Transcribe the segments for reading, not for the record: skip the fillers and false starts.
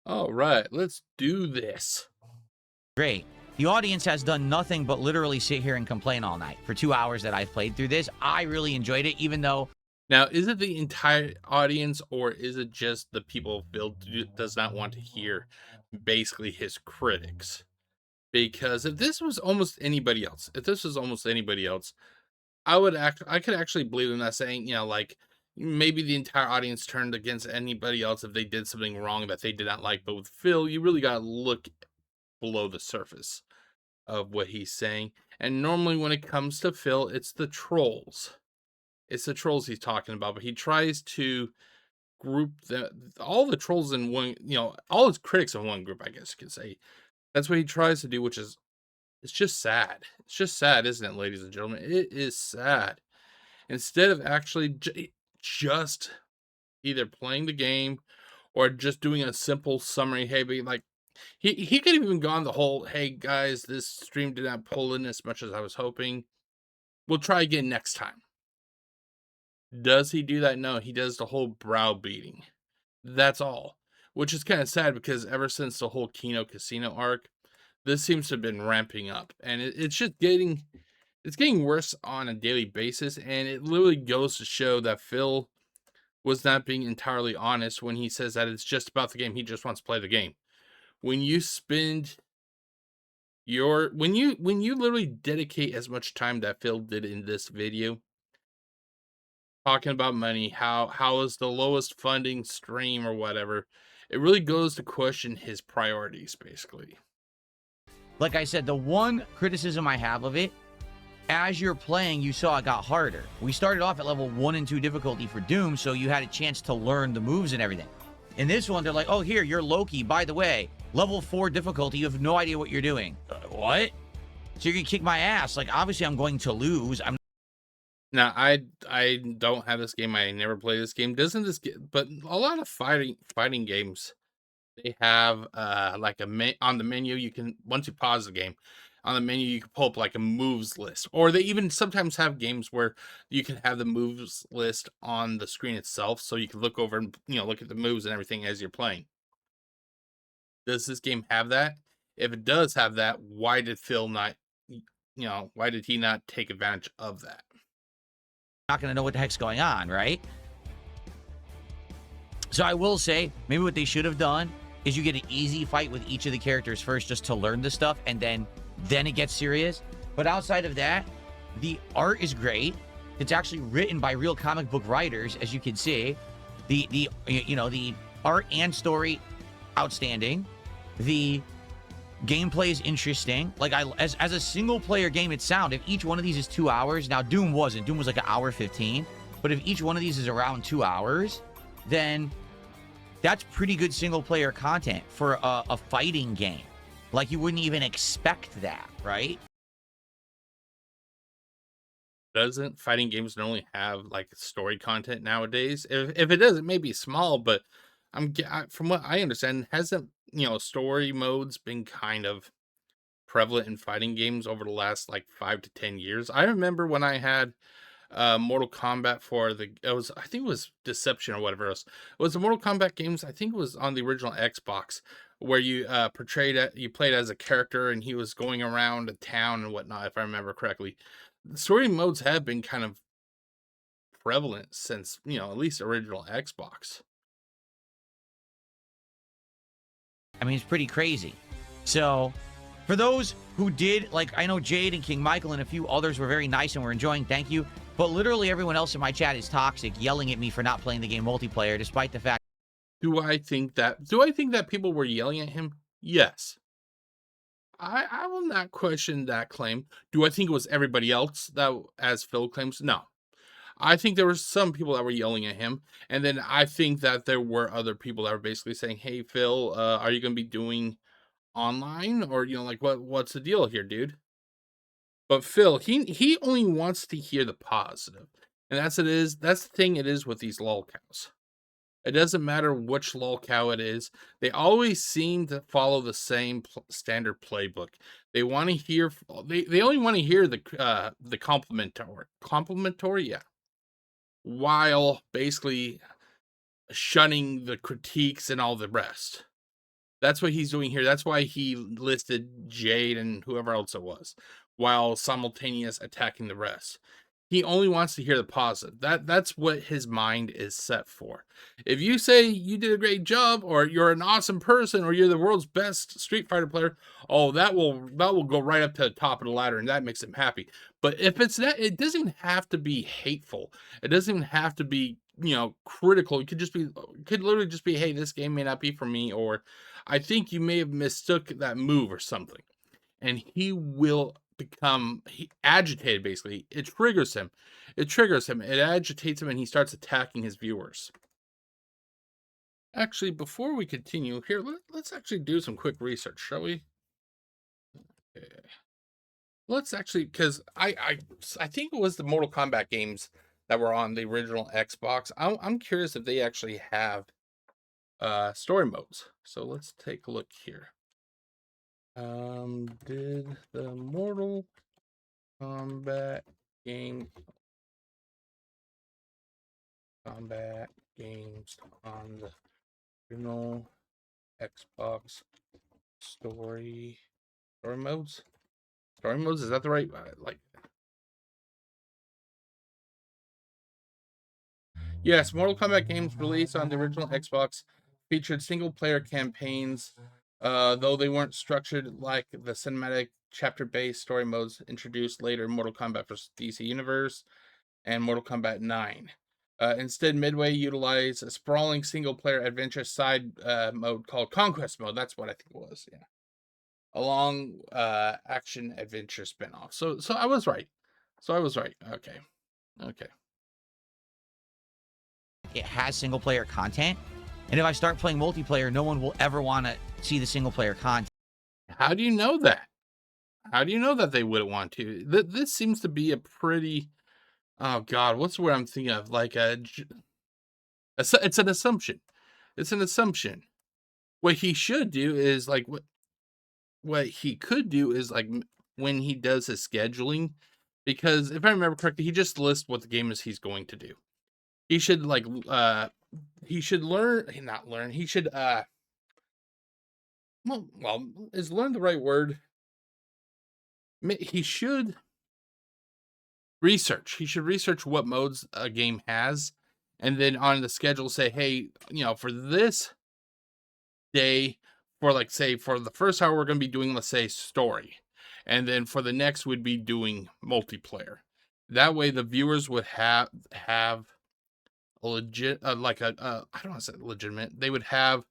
All right, let's do this. Great. The audience has done nothing but literally sit here and complain all night for 2 hours that I've played through this. I really enjoyed it, even though Now, is it the entire audience or is it just the people Phil does not want to hear basically his critics? Because if this was almost anybody else, I could actually believe him not saying, like maybe the entire audience turned against anybody else if they did something wrong that they did not like. But with Phil, you really gotta look below the surface of what he's saying. And normally when it comes to Phil, it's the trolls. It's the trolls he's talking about, but he tries to group all the trolls in one, all his critics in one group, I guess you could say. That's what he tries to do, which is it's just sad. It's just sad, isn't it, ladies and gentlemen? It is sad. Instead of actually just either playing the game or just doing a simple summary, hey, but like he could have even gone the whole, hey guys, this stream did not pull in as much as I was hoping. We'll try again next time. Does he do that? No, he does the whole browbeating. That's all. Which is kind of sad because ever since the whole Kino Casino arc, this seems to have been ramping up. And it's just getting worse on a daily basis. And it literally goes to show that Phil was not being entirely honest when he says that it's just about the game. He just wants to play the game. When you spend when you literally dedicate as much time that Phil did in this video talking about money, how is the lowest funding stream or whatever, it really goes to question his priorities, basically. like I said, the one criticism I have of it, as you're playing, you saw it got harder. We started off at level 1 and 2 difficulty for Doom, so you had a chance to learn the moves and everything. In this one, they're like, oh, here, you're Loki. By the way, level 4 difficulty, you have no idea what you're doing. What? So you're going to kick my ass. Like, obviously, I'm going to lose. Now, I don't have this game. I never play this game. Doesn't this get? But a lot of fighting games, they have like on the menu. You can once you pause the game, on the menu you can pull up like a moves list, or they even sometimes have games where you can have the moves list on the screen itself, so you can look over and look at the moves and everything as you're playing. Does this game have that? If it does have that, why did Phil not? Why did he not take advantage of that? Not going to know what the heck's going on, right? So I will say, maybe what they should have done is you get an easy fight with each of the characters first just to learn the stuff, and then it gets serious. But outside of that, the art is great. It's actually written by real comic book writers, as you can see. The art and story, outstanding. The gameplay is interesting. Like, as a single player game, it's sound. If each one of these is 2 hours, now Doom wasn't. Doom was like an hour 15. But if each one of these is around 2 hours, then that's pretty good single player content for a fighting game. Like, you wouldn't even expect that, right? Doesn't fighting games normally have like story content nowadays? If it does, it may be small, but from what I understand, hasn't story modes been kind of prevalent in fighting games over the last like 5 to 10 years? I remember when I had Mortal Kombat for I think it was Deception or whatever else. It was the Mortal Kombat games. I think it was on the original Xbox where you you played as a character and he was going around a town and whatnot, if I remember correctly. The story modes have been kind of prevalent since at least original Xbox. I mean, it's pretty crazy. So, for those who did, like, I know Jade and King Michael and a few others were very nice and were enjoying, thank you. But literally everyone else in my chat is toxic, yelling at me for not playing the game multiplayer, despite the fact. Do I think that people were yelling at him? Yes. I will not question that claim. Do I think it was everybody else that, as Phil claims? No. I think there were some people that were yelling at him, and then I think that there were other people that were basically saying, "Hey, Phil, are you going to be doing online, or like what's the deal here, dude?" But Phil, he only wants to hear the positive, and that's it is. That's the thing. It is with these lolcows. It doesn't matter which lolcow it is. They always seem to follow the same standard playbook. They want to hear. They only want to hear the complimentary, yeah, while basically shunning the critiques and all the rest. That's what he's doing here. That's why he listed Jade and whoever else it was, while simultaneous attacking the rest. He only wants to hear the positive. That's what his mind is set for. If you say you did a great job, or you're an awesome person, or you're the world's best Street Fighter player, oh, that will go right up to the top of the ladder, and that makes him happy. But if it's that, it doesn't even have to be hateful. It doesn't even have to be, critical. It could just be, it could literally just be, hey, this game may not be for me, or I think you may have mistook that move or something. And he will become agitated, basically. It triggers him. It agitates him, and he starts attacking his viewers. Actually, before we continue here, let's actually do some quick research, shall we? Okay. Let's actually, because I think it was the Mortal Kombat games that were on the original Xbox. I'm curious if they actually have story modes. So let's take a look here. Did the Mortal Kombat game combat games on the original Xbox story modes? Story modes, is that the right like? Yes, Mortal Kombat games released on the original Xbox featured single player campaigns, though they weren't structured like the cinematic chapter based story modes introduced later in Mortal Kombat vs. DC Universe and Mortal Kombat 9. Instead, Midway utilized a sprawling single player adventure side mode called Conquest Mode. That's what I think it was. Yeah. A long action adventure spinoff. So I was right. Okay. Okay. It has single player content. And if I start playing multiplayer, no one will ever want to see the single player content. How do you know that? How do you know that they wouldn't want to? This seems to be a pretty, oh God, what's the word I'm thinking of? Like it's an assumption. It's an assumption. What he should do is like what he could do is like when he does his scheduling, because if I remember correctly, he just lists what the game is he's going to do. He should he should not learn. He should well, is learn the right word? He should research. He should research what modes a game has, and then on the schedule say, hey, for this day, for like say for the first hour we're going to be doing, let's say, story, and then for the next we'd be doing multiplayer. That way the viewers would have a legit like a I don't want to say legitimate. They would have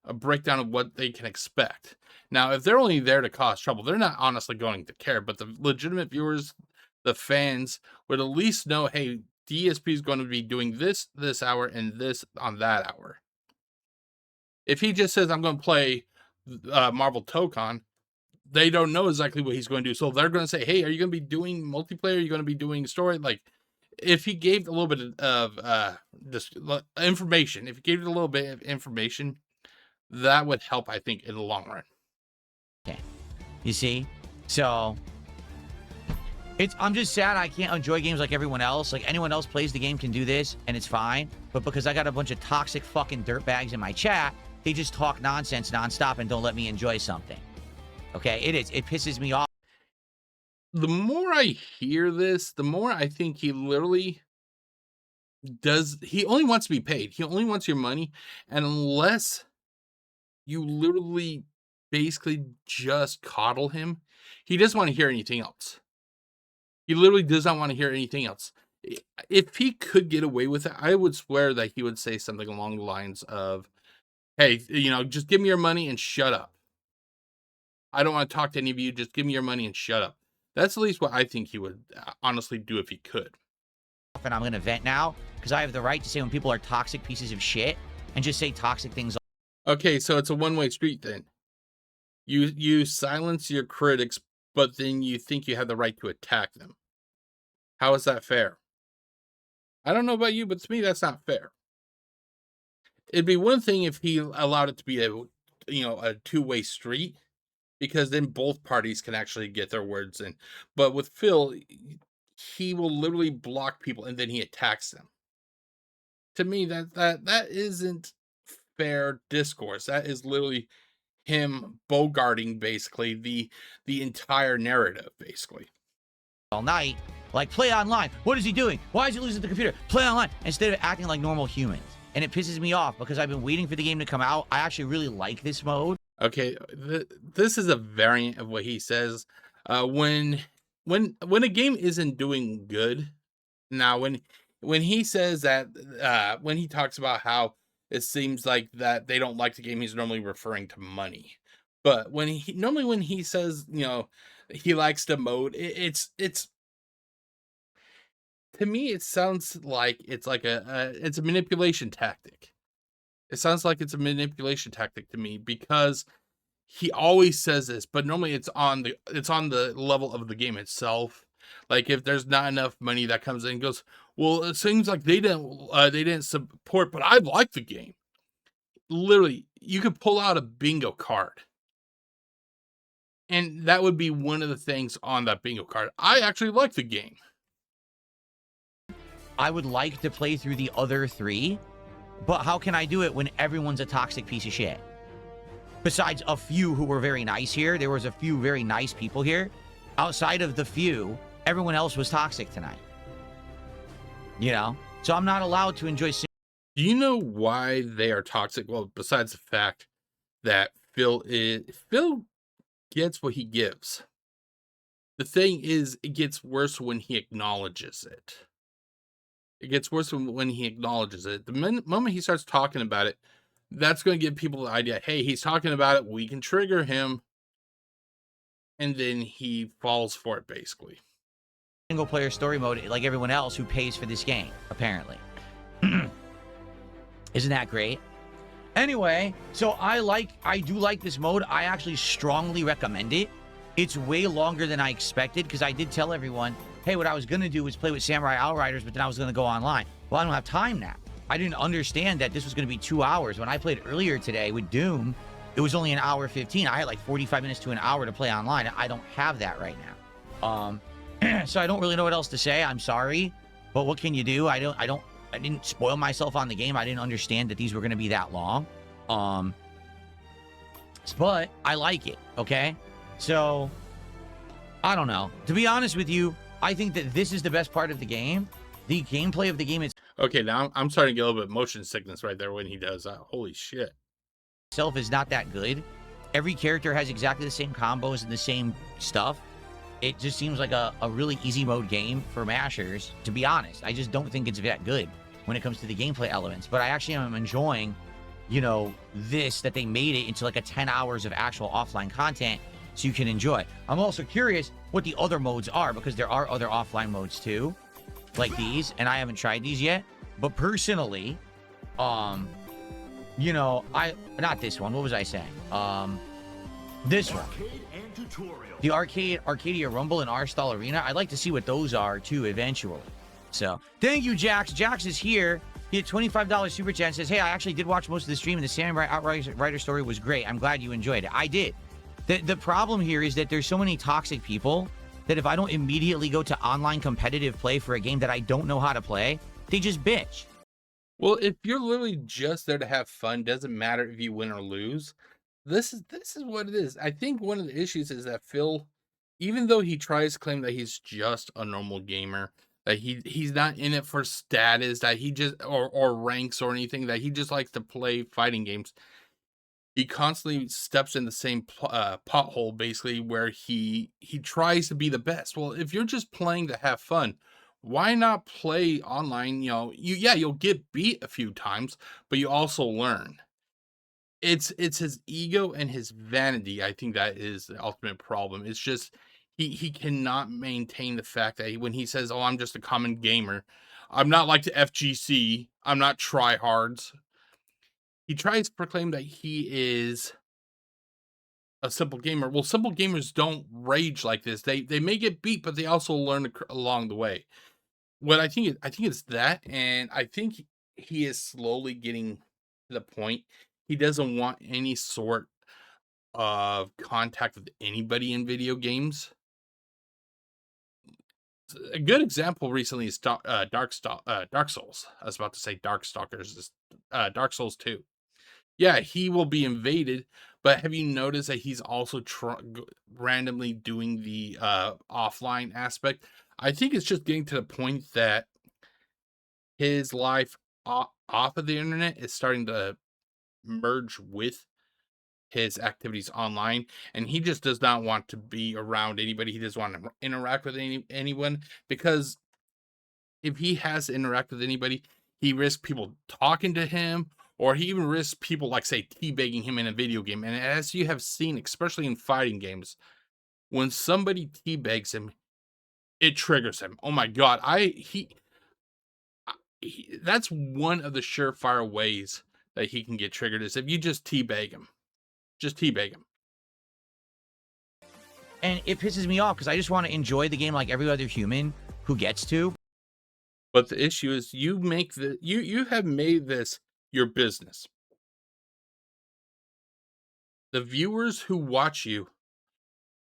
a breakdown of what they can expect. Now, if they're only there to cause trouble, they're not honestly going to care. But the legitimate viewers, the fans, would at least know, hey, DSP is going to be doing this hour and this on that hour. If he just says, I'm going to play Marvel Tokon, they don't know exactly what he's going to do. So they're going to say, hey, are you going to be doing multiplayer? Are you going to be doing story? Like, if he gave a little bit of this information, if he gave it a little bit of information, that would help, I think, in the long run. Okay. You see? So I'm just sad I can't enjoy games like everyone else. Like anyone else plays the game can do this and it's fine. But because I got a bunch of toxic fucking dirtbags in my chat, they just talk nonsense nonstop and don't let me enjoy something. Okay? It pisses me off. The more I hear this, the more I think he literally he only wants to be paid. He only wants your money. And unless you literally basically just coddle him, he doesn't want to hear anything else. He literally does not want to hear anything else. If he could get away with it, I would swear that he would say something along the lines of, hey, just give me your money and shut up. I don't want to talk to any of you. Just give me your money and shut up. That's at least what I think he would honestly do if he could. And I'm going to vent now because I have the right to say when people are toxic pieces of shit and just say toxic things. Okay, so it's a one-way street then. You silence your critics, but then you think you have the right to attack them. How is that fair? I don't know about you, but to me, that's not fair. It'd be one thing if he allowed it to be a two-way street, because then both parties can actually get their words in. But with Phil, he will literally block people and then he attacks them. To me, that isn't fair discourse. That is literally him bogarting basically the entire narrative, basically. all night. Like, play online. What is he doing? Why is he losing the computer? Play online instead of acting like normal humans. And it pisses me off because I've been waiting for the game to come out. I actually really like this mode. Okay, this is a variant of what he says. When a game isn't doing good, now when he says that, when he talks about how it seems like that they don't like the game, he's normally referring to money. But when he says, he likes the mode, it's to me it sounds like it's like it's a manipulation tactic. It sounds like it's a manipulation tactic to me because he always says this, but normally it's on the level of the game itself. Like if there's not enough money that comes in and goes, well, it seems like they didn't support, but I like the game. Literally, you could pull out a bingo card. And that would be one of the things on that bingo card. I actually like the game. I would like to play through the other 3, but how can I do it when everyone's a toxic piece of shit? Besides a few who were very nice here, there was a few very nice people here. Outside of the few, everyone else was toxic tonight. So I'm not allowed to enjoy. Do you know why they are toxic? Well, besides the fact that Phil gets what he gives. The thing is, it gets worse when he acknowledges it. It gets worse when he acknowledges it. The moment he starts talking about it, that's going to give people the idea, hey, he's talking about it, we can trigger him. And then he falls for it, basically. Single player story mode like everyone else who pays for this game, apparently. Isn't that great? Anyway, so I do like this mode. I actually strongly recommend it. It's way longer than I expected because I did tell everyone, hey, what I was going to do was play with Samurai Outriders, but then I was going to go online. Well, I don't have time now. I didn't understand that this was going to be 2 hours. When I played earlier today with Doom, it was only an hour 15. I had like 45 minutes to an hour to play online. I don't have that right now. So I don't really know what else to say. I'm sorry, but what can you do? I didn't spoil myself on the game. I didn't understand that these were going to be that long. But I like it, okay? So, I don't know. To be honest with you, I think that this is the best part of the game. The gameplay of the game Okay, now I'm starting to get a little bit of motion sickness right there when he does that. Holy shit. itself is not that good. Every character has exactly the same combos and the same stuff. It just seems like a really easy mode game for mashers, to be honest. I just don't think it's that good when it comes to the gameplay elements. But I actually am enjoying, that they made it into like a 10 hours of actual offline content so you can enjoy. I'm also curious what the other modes are, because there are other offline modes too, like these, and I haven't tried these yet. But personally, not this one. What was I saying? This one. The Arcadia Rumble and R-Style Arena. I'd like to see what those are too eventually. So, thank you, Jax. Jax is here. He had $25 super chat and says, hey, I actually did watch most of the stream and the Samurai Outrider story was great. I'm glad you enjoyed it. I did. The problem here is that there's so many toxic people that if I don't immediately go to online competitive play for a game that I don't know how to play, they just bitch. Well, if you're literally just there to have fun, doesn't matter if you win or lose. This is what it is. I think one of the issues is that Phil, even though he tries to claim that he's just a normal gamer, that he's not in it for status, that he just or ranks or anything, that he just likes to play fighting games. He constantly steps in the same pothole, basically, where he tries to be the best. Well, if you're just playing to have fun, why not play online? You'll get beat a few times, but you also learn. It's his ego and his vanity. I think that is the ultimate problem. It's just he cannot maintain the fact that when he says, "Oh, I'm just a common gamer. I'm not like the FGC. I'm not tryhards." He tries to proclaim that he is a simple gamer. Well, simple gamers don't rage like this. They may get beat, but they also learn along the way. What I think it's that, and I think he is slowly getting to the point he doesn't want any sort of contact with anybody in video games. A good example recently is Dark Souls. I was about to say Darkstalkers. Dark Souls 2. Yeah, he will be invaded, But have you noticed that he's also randomly doing the offline aspect? I think it's just getting to the point that his life off of the internet is starting to merge with his activities online, and he just does not want to be around anybody. He doesn't want to interact with anyone, because if he has to interact with anybody, he risks people talking to him, or he even risks people, like, say, teabagging him in a video game. And as you have seen, especially in fighting games, when somebody teabags him, it triggers him. Oh my god, that's one of the surefire ways that he can get triggered, is if you just teabag him. Just teabag him. And it pisses me off because I just want to enjoy the game like every other human who gets to. But the issue is, you have made this your business. The viewers who watch you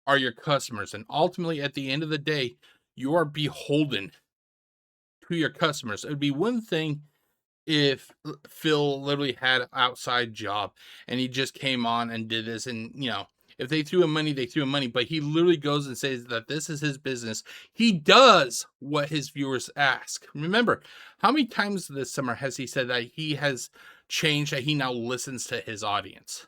are your customers, and ultimately, at the end of the day, you are beholden to your customers. It would be one thing if Phil literally had an outside job and he just came on and did this, and if they threw him money, they threw him money. But he literally goes and says that this is his business. He does what his viewers ask. Remember, how many times this summer has he said that he has changed, that he now listens to his audience?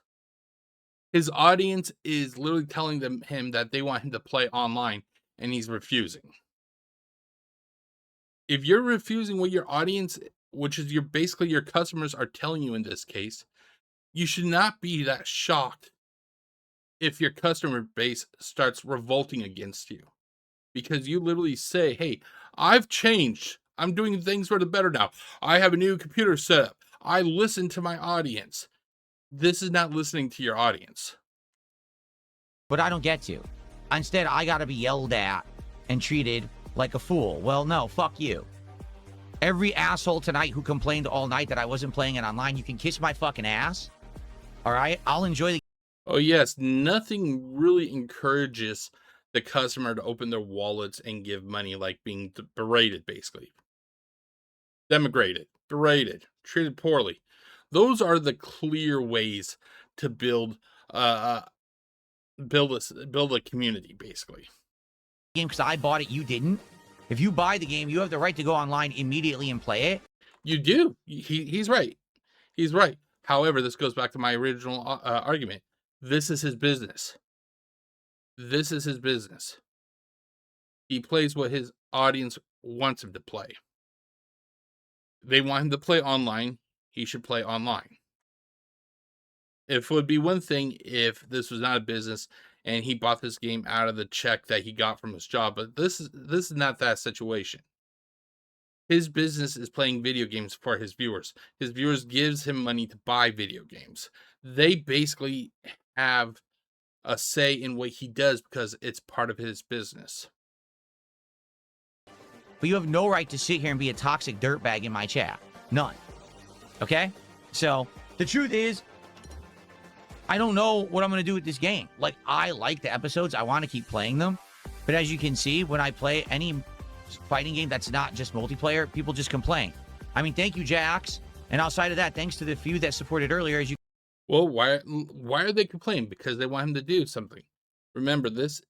His audience is literally telling him that they want him to play online, and he's refusing. If you're refusing what your audience, which is basically your customers, are telling you in this case, you should not be that shocked if your customer base starts revolting against you, because you literally say, hey, I've changed. I'm doing things for the better now. I have a new computer setup. I listen to my audience. This is not listening to your audience. But I don't get to. Instead, I got to be yelled at and treated like a fool. Well, no, fuck you. Every asshole tonight who complained all night that I wasn't playing it online, you can kiss my fucking ass. All right? I'll enjoy the... Oh, yes. Nothing really encourages the customer to open their wallets and give money like being berated, basically. Denigrated, berated, treated poorly. Those are the clear ways to build build a community, basically. game because I bought it, you didn't. If you buy the game, you have the right to go online immediately and play it. You do. He's right. He's right. However, this goes back to my original argument. This is his business. This is his business. He plays what his audience wants him to play. They want him to play online. He should play online. It would be one thing if this was not a business and he bought this game out of the check that he got from his job, but this is not that situation. His business is playing video games for his viewers. His viewers gives him money to buy video games. They basically have a say in what he does because it's part of his business. But you have no right to sit here and be a toxic dirtbag in my chat. None. Okay? So, the truth is, I don't know what I'm going to do with this game. Like, I like the episodes. I want to keep playing them. But as you can see, when I play any fighting game that's not just multiplayer, people just complain. I mean, thank you, Jax. And outside of that, thanks to the few that supported earlier, as you... Well, why are they complaining? Because they want him to do something. Remember this.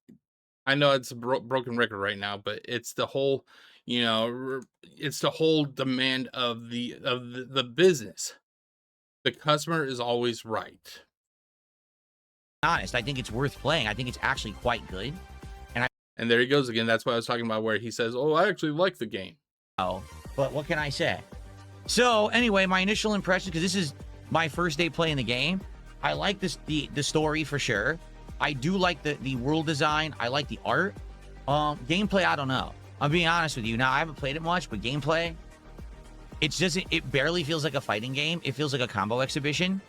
I know it's a broken record right now, but it's the whole, it's the whole demand of the business. The customer is always right. Honest, I think it's worth playing. I think it's actually quite good. And there he goes again. That's what I was talking about, where he says, "Oh, I actually like the game." Oh, but what can I say? So anyway, my initial impression, because this is my first day playing the game, I like the story for sure. I do like the world design. I like the art. Gameplay, I don't know. I'm being honest with you. Now, I haven't played it much, but gameplay, it barely feels like a fighting game. It feels like a combo exhibition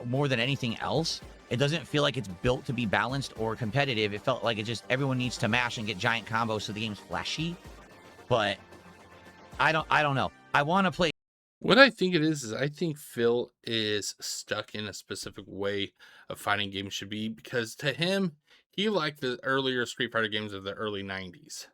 more than anything else. It doesn't feel like it's built to be balanced or competitive. It felt like everyone needs to mash and get giant combos so the game's flashy. But I don't know. I want to play. What I think it is I think Phil is stuck in a specific way a fighting game should be, because to him, he liked the earlier Street Fighter games of the early 90s.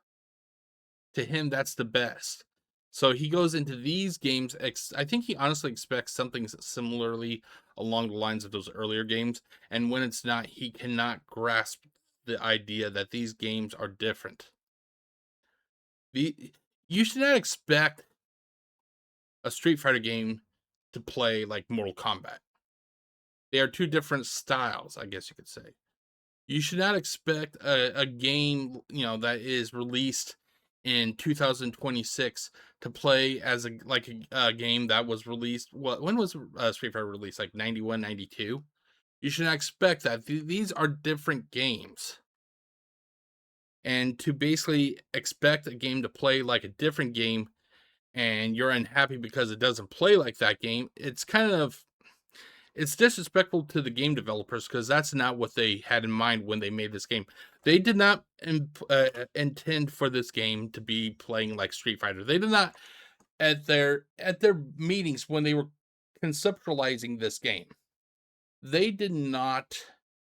To him, that's the best. So he goes into these games, I think he honestly expects something similarly along the lines of those earlier games. And when it's not, he cannot grasp the idea that these games are different. You should not expect a Street Fighter game to play like Mortal Kombat. They are two different styles, I guess you could say. You should not expect a game, that is released in 2026 to play as a game that was released. When was Street Fighter released? Like 91, 92? You should not expect that. These are different games. And to basically expect a game to play like a different game and you're unhappy because it doesn't play like that game, it's disrespectful to the game developers, because that's not what they had in mind when they made this game. They did not intend for this game to be playing like Street Fighter. They did not, at their meetings when they were conceptualizing this game, they did not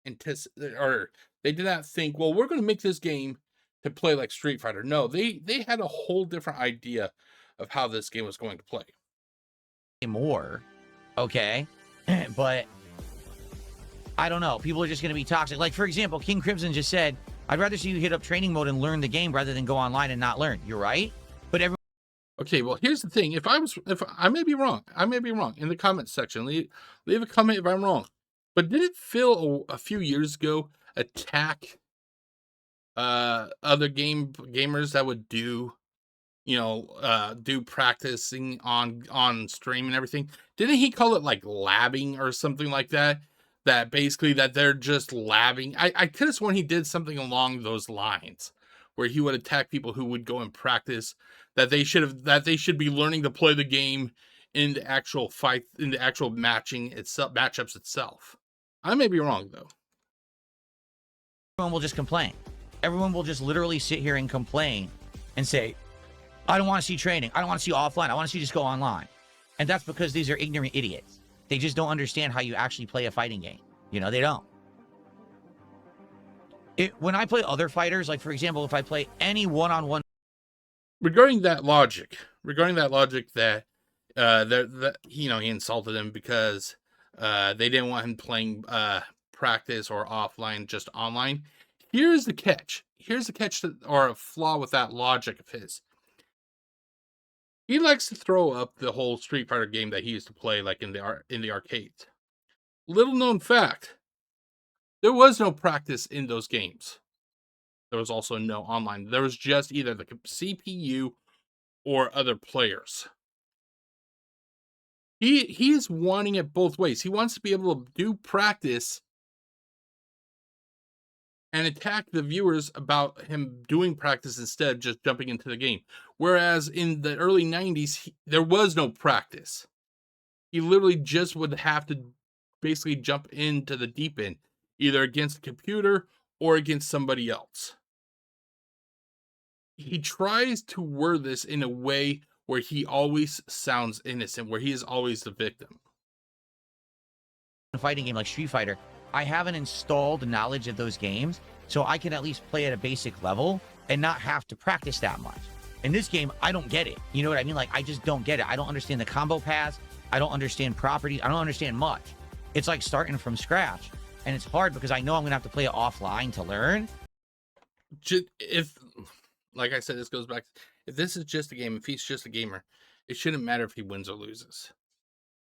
anticipate, or they did not think, well, we're going to make this game to play like Street Fighter. No, they had a whole different idea of how this game was going to play. More, okay? But I don't know. People are just going to be toxic. Like, for example, King Crimson just said, I'd rather see you hit up training mode and learn the game rather than go online and not learn. You're right. But okay, well, here's the thing. If I may be wrong, in the comments section, leave a comment if I'm wrong. But didn't Phil a few years ago attack other gamers that would do practicing on stream and everything? Didn't he call it like labbing or something like that? That basically that they're just labbing. I could have sworn he did something along those lines, where he would attack people who would go and practice, that they should be learning to play the game in the actual fight, in the actual matchups itself. I may be wrong though. everyone will just complain. Everyone will just literally sit here and complain and say, I don't want to see training. I don't want to see offline. I want to see just go online. And that's because these are ignorant idiots. They just don't understand how you actually play a fighting game. They don't. When I play other fighters, like, for example, if I play any one-on-one... Regarding that logic that he insulted him because they didn't want him playing practice or offline, just online. Here's the catch. Or a flaw with that logic of his. He likes to throw up the whole Street Fighter game that he used to play, like in the arcades. Little known fact: there was no practice in those games. There was also no online. There was just either the CPU or other players. He's wanting it both ways. He wants to be able to do practice and attack the viewers about him doing practice instead of just jumping into the game. Whereas in the early 90s, there was no practice. He literally just would have to basically jump into the deep end, either against the computer or against somebody else. He tries to word this in a way where he always sounds innocent, where he is always the victim. A fighting game like Street Fighter, I have an installed knowledge of those games, so I can at least play at a basic level and not have to practice that much. In this game, I don't get it. You know what I mean? Like, I just don't get it. I don't understand the combo paths. I don't understand properties. I don't understand much. It's like starting from scratch. And it's hard because I know I'm going to have to play it offline to learn. If, like I said, this goes back, if this is just a game, if he's just a gamer, it shouldn't matter if he wins or loses.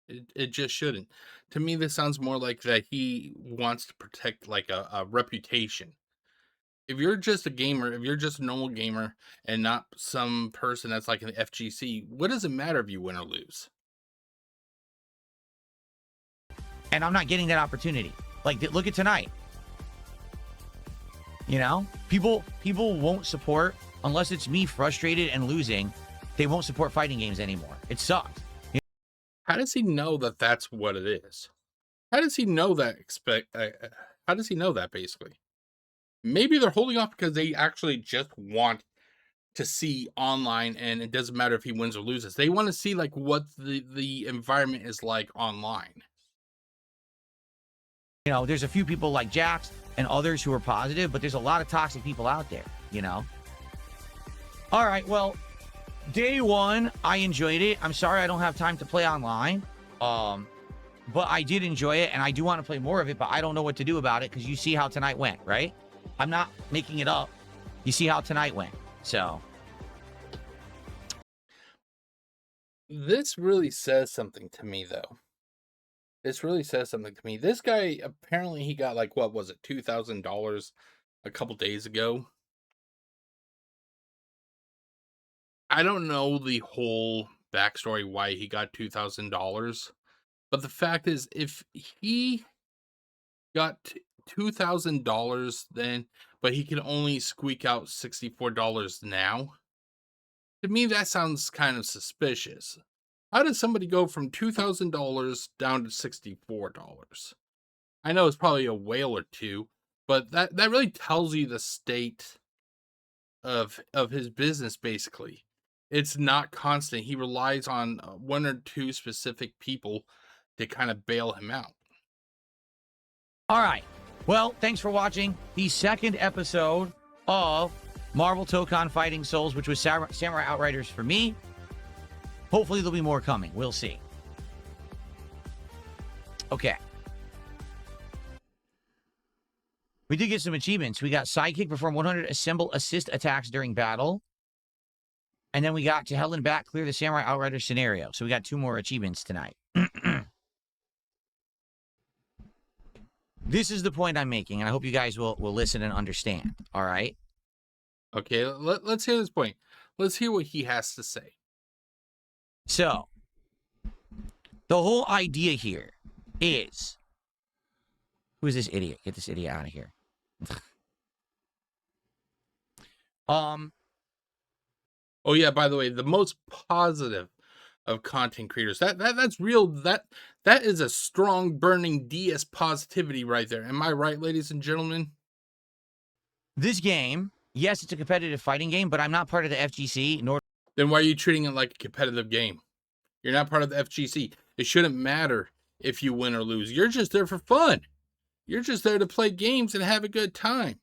It just shouldn't. To me, this sounds more like that he wants to protect like a reputation. If you're just a gamer, if you're just a normal gamer and not some person that's like an FGC, what does it matter if you win or lose? And I'm not getting that opportunity. Like, look at tonight. People won't support, unless it's me frustrated and losing, they won't support fighting games anymore. It sucks. How does he know that that's what it is? How does he know that? How does he know that, basically? Maybe they're holding off because they actually just want to see online, and it doesn't matter if he wins or loses. They want to see like what the environment is like online. There's a few people like Jax and others who are positive, but there's a lot of toxic people out there, All right, well, day one, I enjoyed it. I'm sorry I don't have time to play online. but I did enjoy it, and I do want to play more of it, but I don't know what to do about it because you see how tonight went, right? I'm not making it up. You see how tonight went. So This really says something to me, though. This really says something to me. This guy, apparently he got, like, what was it, $2,000 a couple days ago. I don't know the whole backstory why he got $2,000, but the fact is, if he got $2,000 then, but he can only squeak out $64 now, to me that sounds kind of suspicious. How does somebody go from $2,000 down to $64? I know it's probably a whale or two, but that really tells you the state of his business. Basically, it's not constant. He relies on one or two specific people to kind of bail him out. all right. Well, thanks for watching the second episode of Marvel Tokon Fighting Souls, which was Samurai Outriders for me. Hopefully there'll be more coming. We'll see. Okay. We did get some achievements. We got Sidekick, perform 100 assemble assist attacks during battle. And then we got to hell and back, clear the Samurai Outrider scenario. So we got 2 more achievements tonight. This is the point I'm making, and I hope you guys will listen and understand. All right? Okay, let's hear this point. Let's hear what he has to say. So, the whole idea here is... Who is this idiot? Get this idiot out of here. Oh yeah, by the way, the most positive of content creators. That's real. That is a strong burning DS positivity right there. Am I right, ladies and gentlemen? This game, yes, it's a competitive fighting game, but I'm not part of the FGC, nor... Then why are you treating it like a competitive game? You're not part of the FGC. It shouldn't matter if you win or lose. You're just there for fun. You're just there to play games and have a good time.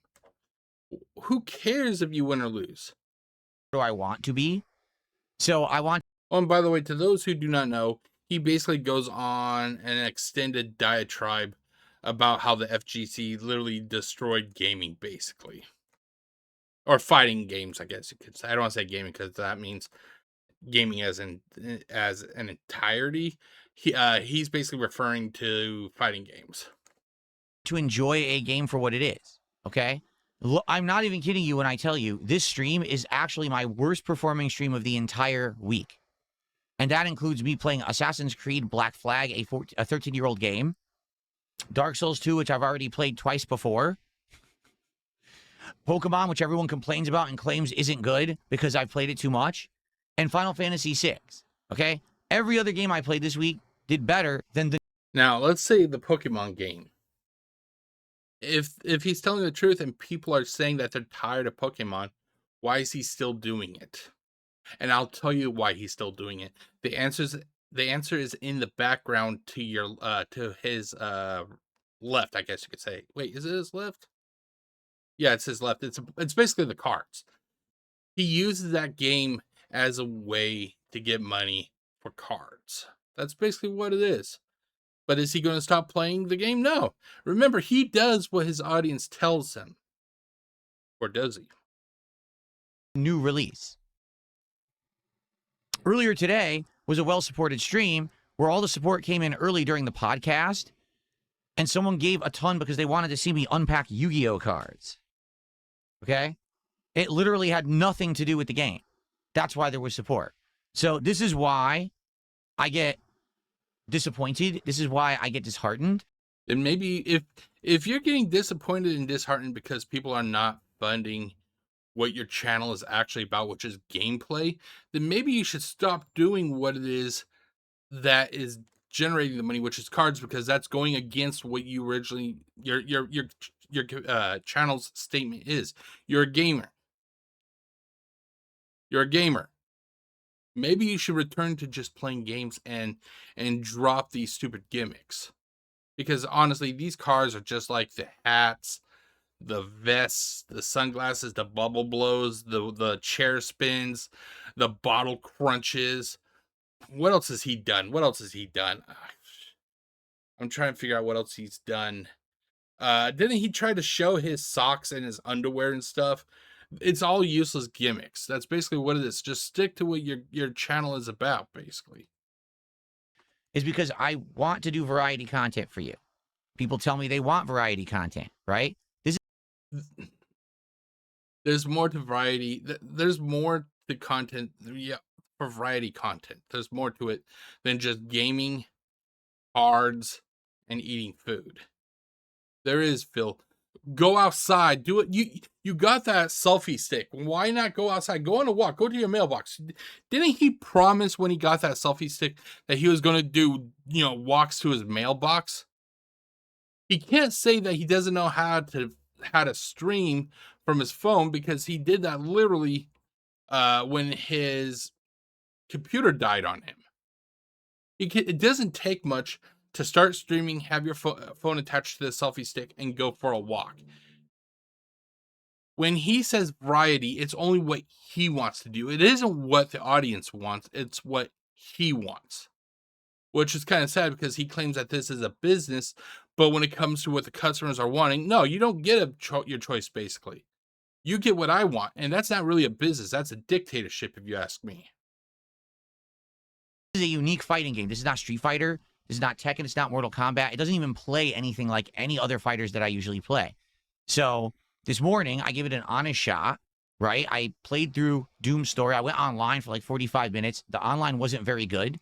Who cares if you win or lose? do I want to be. So I want... Oh, and by the way, to those who do not know, he basically goes on an extended diatribe about how the FGC literally destroyed gaming, basically. Or fighting games, I guess you could say. I don't want to say gaming because that means gaming as an entirety. He's basically referring to fighting games. to enjoy a game for what it is, okay? I'm not even kidding you when I tell you this stream is actually my worst performing stream of the entire week. And that includes me playing Assassin's Creed Black Flag, a 13-year-old game. Dark Souls 2, which I've already played twice before. Pokemon, which everyone complains about and claims isn't good because I've played it too much. And Final Fantasy VI, okay? Every other game I played this week did better than the... Now, let's say the Pokemon game. If he's telling the truth and people are saying that they're tired of Pokemon, why is he still doing it? And I'll tell you why he's still doing it. The answer is in the background to your to his left, I guess you could say. Wait, is it his left? Yeah, it's his left. It's basically the cards. He uses that game as a way to get money for cards. That's basically what it is. But is he going to stop playing the game? No. Remember, he does what his audience tells him. Or does he? new release. Earlier today was a well-supported stream where all the support came in early during the podcast, and someone gave a ton because they wanted to see me unpack Yu-Gi-Oh cards. Okay? It literally had nothing to do with the game. That's why there was support. So this is why I get disappointed. This is why I get disheartened. And maybe if you're getting disappointed and disheartened because people are not funding what your channel is actually about, which is gameplay, then maybe you should stop doing what it is that is generating the money, which is cards, because that's going against what you originally your channel's statement is. You're a gamer. You're a gamer. Maybe you should return to just playing games and drop these stupid gimmicks. Because honestly, these cards are just like the hats, the vests, the sunglasses, the bubble blows, the chair spins, the bottle crunches. What else has he done? What else has he done? I'm trying to figure out what else he's done. Didn't he try to show his socks and his underwear and stuff? It's all useless gimmicks. That's basically what it is. Just stick to what your channel is about, basically. Is because I want to do variety content for you. People tell me they want variety content, right? This There's more to variety. There's more to content. Yeah, for variety content. There's more to it than just gaming, cards, and eating food. There is, Phil. Go outside. Do it. You got that selfie stick. Why not go outside? Go on a walk. Go to your mailbox. Didn't he promise when he got that selfie stick that he was going to do, walks to his mailbox? He can't say that he doesn't know how to stream from his phone, because he did that literally when his computer died on him. It doesn't take much to start streaming, have your phone attached to the selfie stick, and go for a walk. When he says variety, it's only what he wants to do. It isn't what the audience wants, it's what he wants. Which is kind of sad, because he claims that this is a business, but when it comes to what the customers are wanting, no, you don't get your choice, basically. You get what I want, and that's not really a business. That's a dictatorship, if you ask me. is a unique fighting game. This is not Street Fighter. This is not Tekken. It's not Mortal Kombat. It doesn't even play anything like any other fighters that I usually play. So this morning, I gave it an honest shot, right? I played through Doom Story. I went online for like 45 minutes. The online wasn't very good,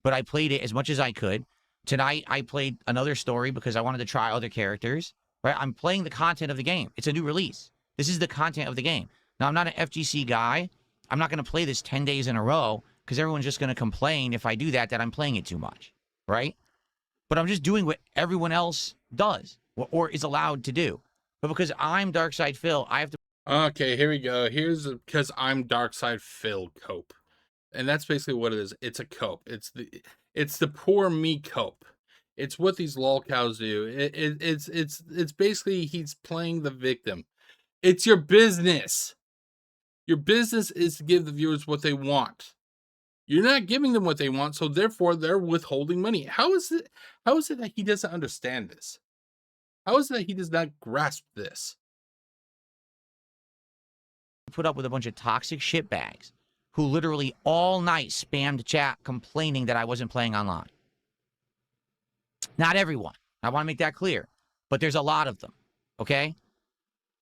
but I played it as much as I could. Tonight, I played another story because I wanted to try other characters, right? I'm playing the content of the game. It's a new release. This is the content of the game. Now, I'm not an FGC guy. I'm not going to play this 10 days in a row, because everyone's just going to complain if I do that I'm playing it too much, right? But I'm just doing what everyone else does or is allowed to do. But because I'm Darkside Phil, I have to. Okay, here we go. Here's because I'm Darkside Phil cope. And that's basically what it is. It's a cope. It's the poor me cope. It's what these lolcows do. It's basically he's playing the victim. It's your business. Your business is to give the viewers what they want. You're not giving them what they want, so therefore they're withholding money. How is it that he doesn't understand this? How is it that he does not grasp this? Put up with a bunch of toxic shitbags who literally all night spammed chat complaining that I wasn't playing online. Not everyone. I want to make that clear. But there's a lot of them. Okay?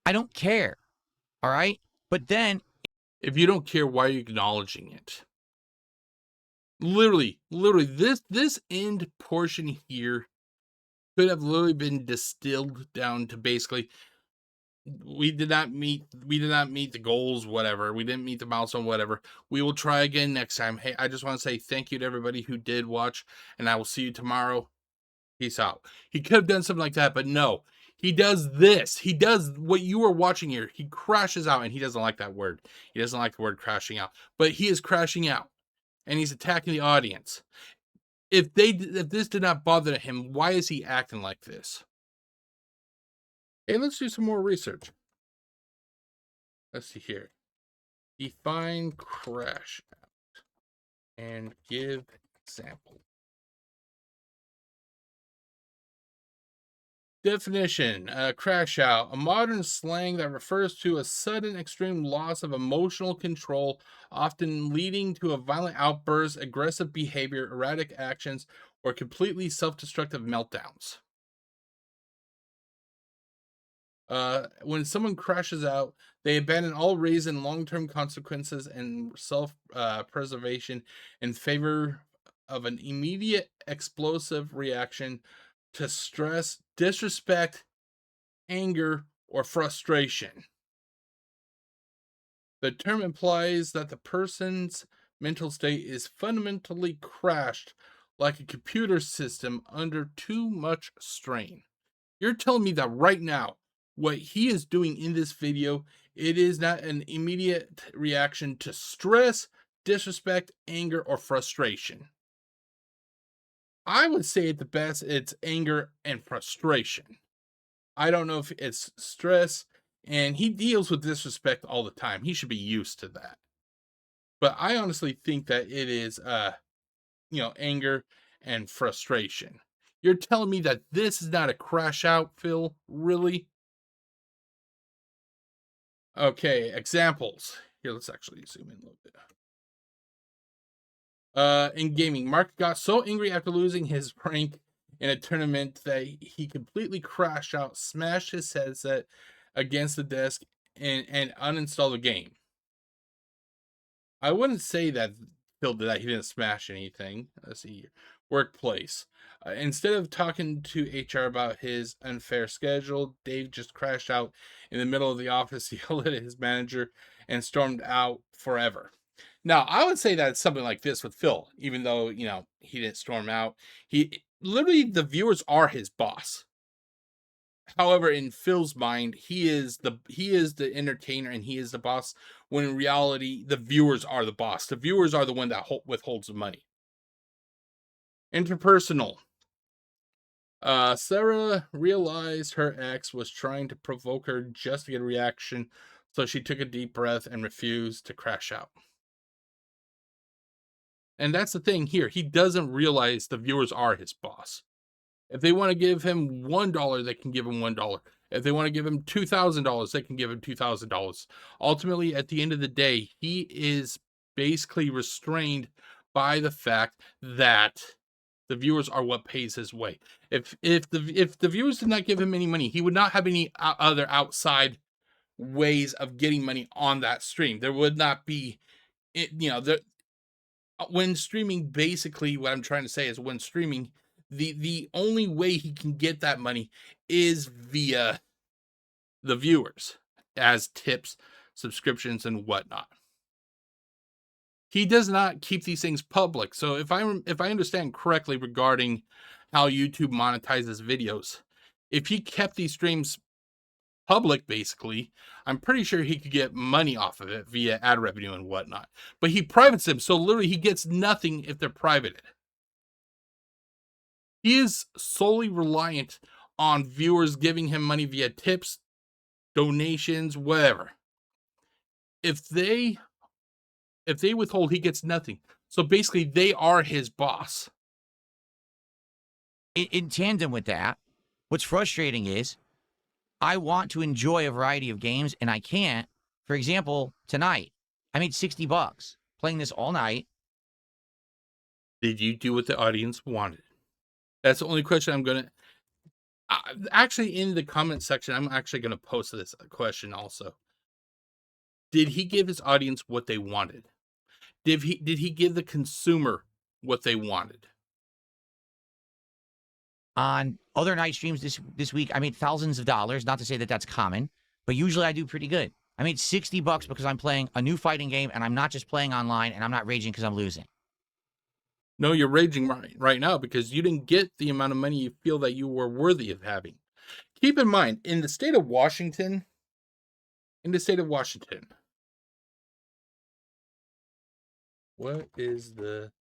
I don't care. All right? But then, If you don't care, why are you acknowledging it? Literally, this end portion here could have literally been distilled down to basically, we did not meet the goals, whatever. We didn't meet the milestone, whatever. We will try again next time. Hey, I just want to say thank you to everybody who did watch, and I will see you tomorrow. Peace out. He could have done something like that, but no. He does this. He does what you are watching here. He crashes out, and he doesn't like that word. He doesn't like the word crashing out, but he is crashing out, and he's attacking the audience. If this did not bother him, why is he acting like this? Hey, let's do some more research. Let's see here. Define crash out and give example. Definition: crash out, a modern slang that refers to a sudden extreme loss of emotional control, often leading to a violent outburst, aggressive behavior, erratic actions, or completely self-destructive meltdowns. When someone crashes out, they abandon all reason, long-term consequences, and self-preservation in favor of an immediate explosive reaction to stress, disrespect, anger, or frustration. The term implies that the person's mental state is fundamentally crashed, like a computer system under too much strain. You're telling me that right now, what he is doing in this video, it is not an immediate reaction to stress, disrespect, anger, or frustration. I would say at the best, it's anger and frustration. I don't know if it's stress, and he deals with disrespect all the time. He should be used to that. But I honestly think that it is, anger and frustration. You're telling me that this is not a crash out, Phil? Really? Okay, examples. Here, let's actually zoom in a little bit. In gaming, Mark got so angry after losing his rank in a tournament that he completely crashed out, smashed his headset against the desk, and uninstalled the game. I wouldn't say that Phil did that. He didn't smash anything. Let's see here. Workplace. Instead of talking to HR about his unfair schedule, Dave just crashed out in the middle of the office, yelled at his manager, and stormed out forever. Now, I would say that it's something like this with Phil, even though, he didn't storm out. He literally, the viewers are his boss. However, in Phil's mind, he is the entertainer and he is the boss. When in reality, the viewers are the boss. The viewers are the one that withholds the money. Interpersonal. Sarah realized her ex was trying to provoke her just to get a reaction, so she took a deep breath and refused to crash out. And that's the thing here. He doesn't realize the viewers are his boss. If they want to give him $1, they can give him $1. If they want to give him $2,000, they can give him $2,000. Ultimately, at the end of the day, he is basically restrained by the fact that the viewers are what pays his way. If the viewers did not give him any money, he would not have any other outside ways of getting money on that stream. There would not be, when streaming, basically what I'm trying to say is when streaming, the only way he can get that money is via the viewers as tips, subscriptions, and whatnot. He does not keep these things public. So if I understand correctly regarding how YouTube monetizes videos, if he kept these streams public, basically, I'm pretty sure he could get money off of it via ad revenue and whatnot. But he privates them, so literally he gets nothing if they're privated. He is solely reliant on viewers giving him money via tips, donations, whatever. If they withhold, he gets nothing. So basically, they are his boss. In tandem with that, what's frustrating is I want to enjoy a variety of games and I can't. For example, tonight, I made $60 playing this all night. Did you do what the audience wanted? That's the only question I'm going to... actually, in the comment section, I'm actually going to post this question also. Did he give his audience what they wanted? Did he give the consumer what they wanted? On other night streams this week, I made thousands of dollars. Not to say that that's common, but usually I do pretty good. I made $60 because I'm playing a new fighting game and I'm not just playing online and I'm not raging because I'm losing. No, you're raging right now because you didn't get the amount of money you feel that you were worthy of having. Keep in mind, in the state of Washington, what is the...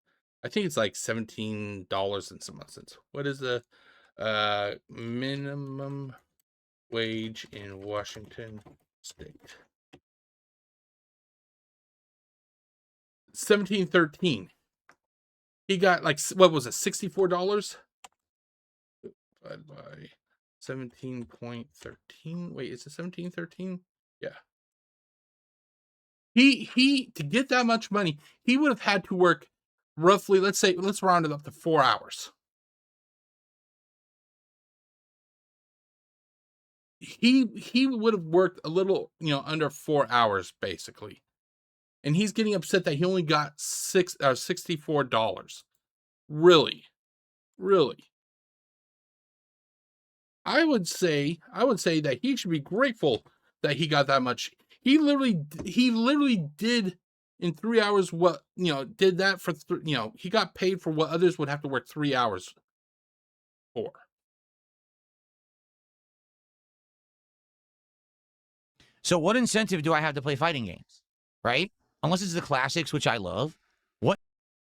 I think it's like $17 and some cents. What is the minimum wage in Washington state? $17.13. He got like, what was it, $64? Divided by 17.13. Wait, is it 17.13? Yeah. He to get that much money, he would have had to work roughly, let's round it up to 4 hours. He would have worked a little, under 4 hours basically. And he's getting upset that he only got $64. Really? I would say that he should be grateful that he got that much. He literally did in 3 hours what, did that for, he got paid for what others would have to work 3 hours for. So what incentive do I have to play fighting games, right? Unless it's the classics, which I love. What?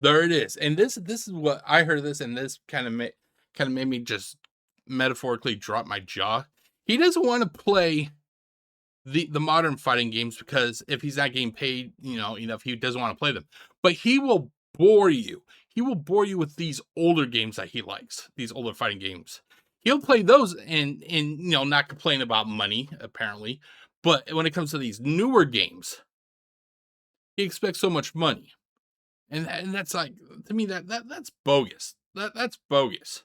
There it is. And this is what I heard this, and this kind of made me just metaphorically drop my jaw. He doesn't want to play the modern fighting games because if he's not getting paid, enough, he doesn't want to play them. But he will bore you. he will bore you with these older games that he likes, these older fighting games. He'll play those and not complain about money apparently, but when it comes to these newer games, he expects so much money. And that's like, to me, that's bogus. That's bogus.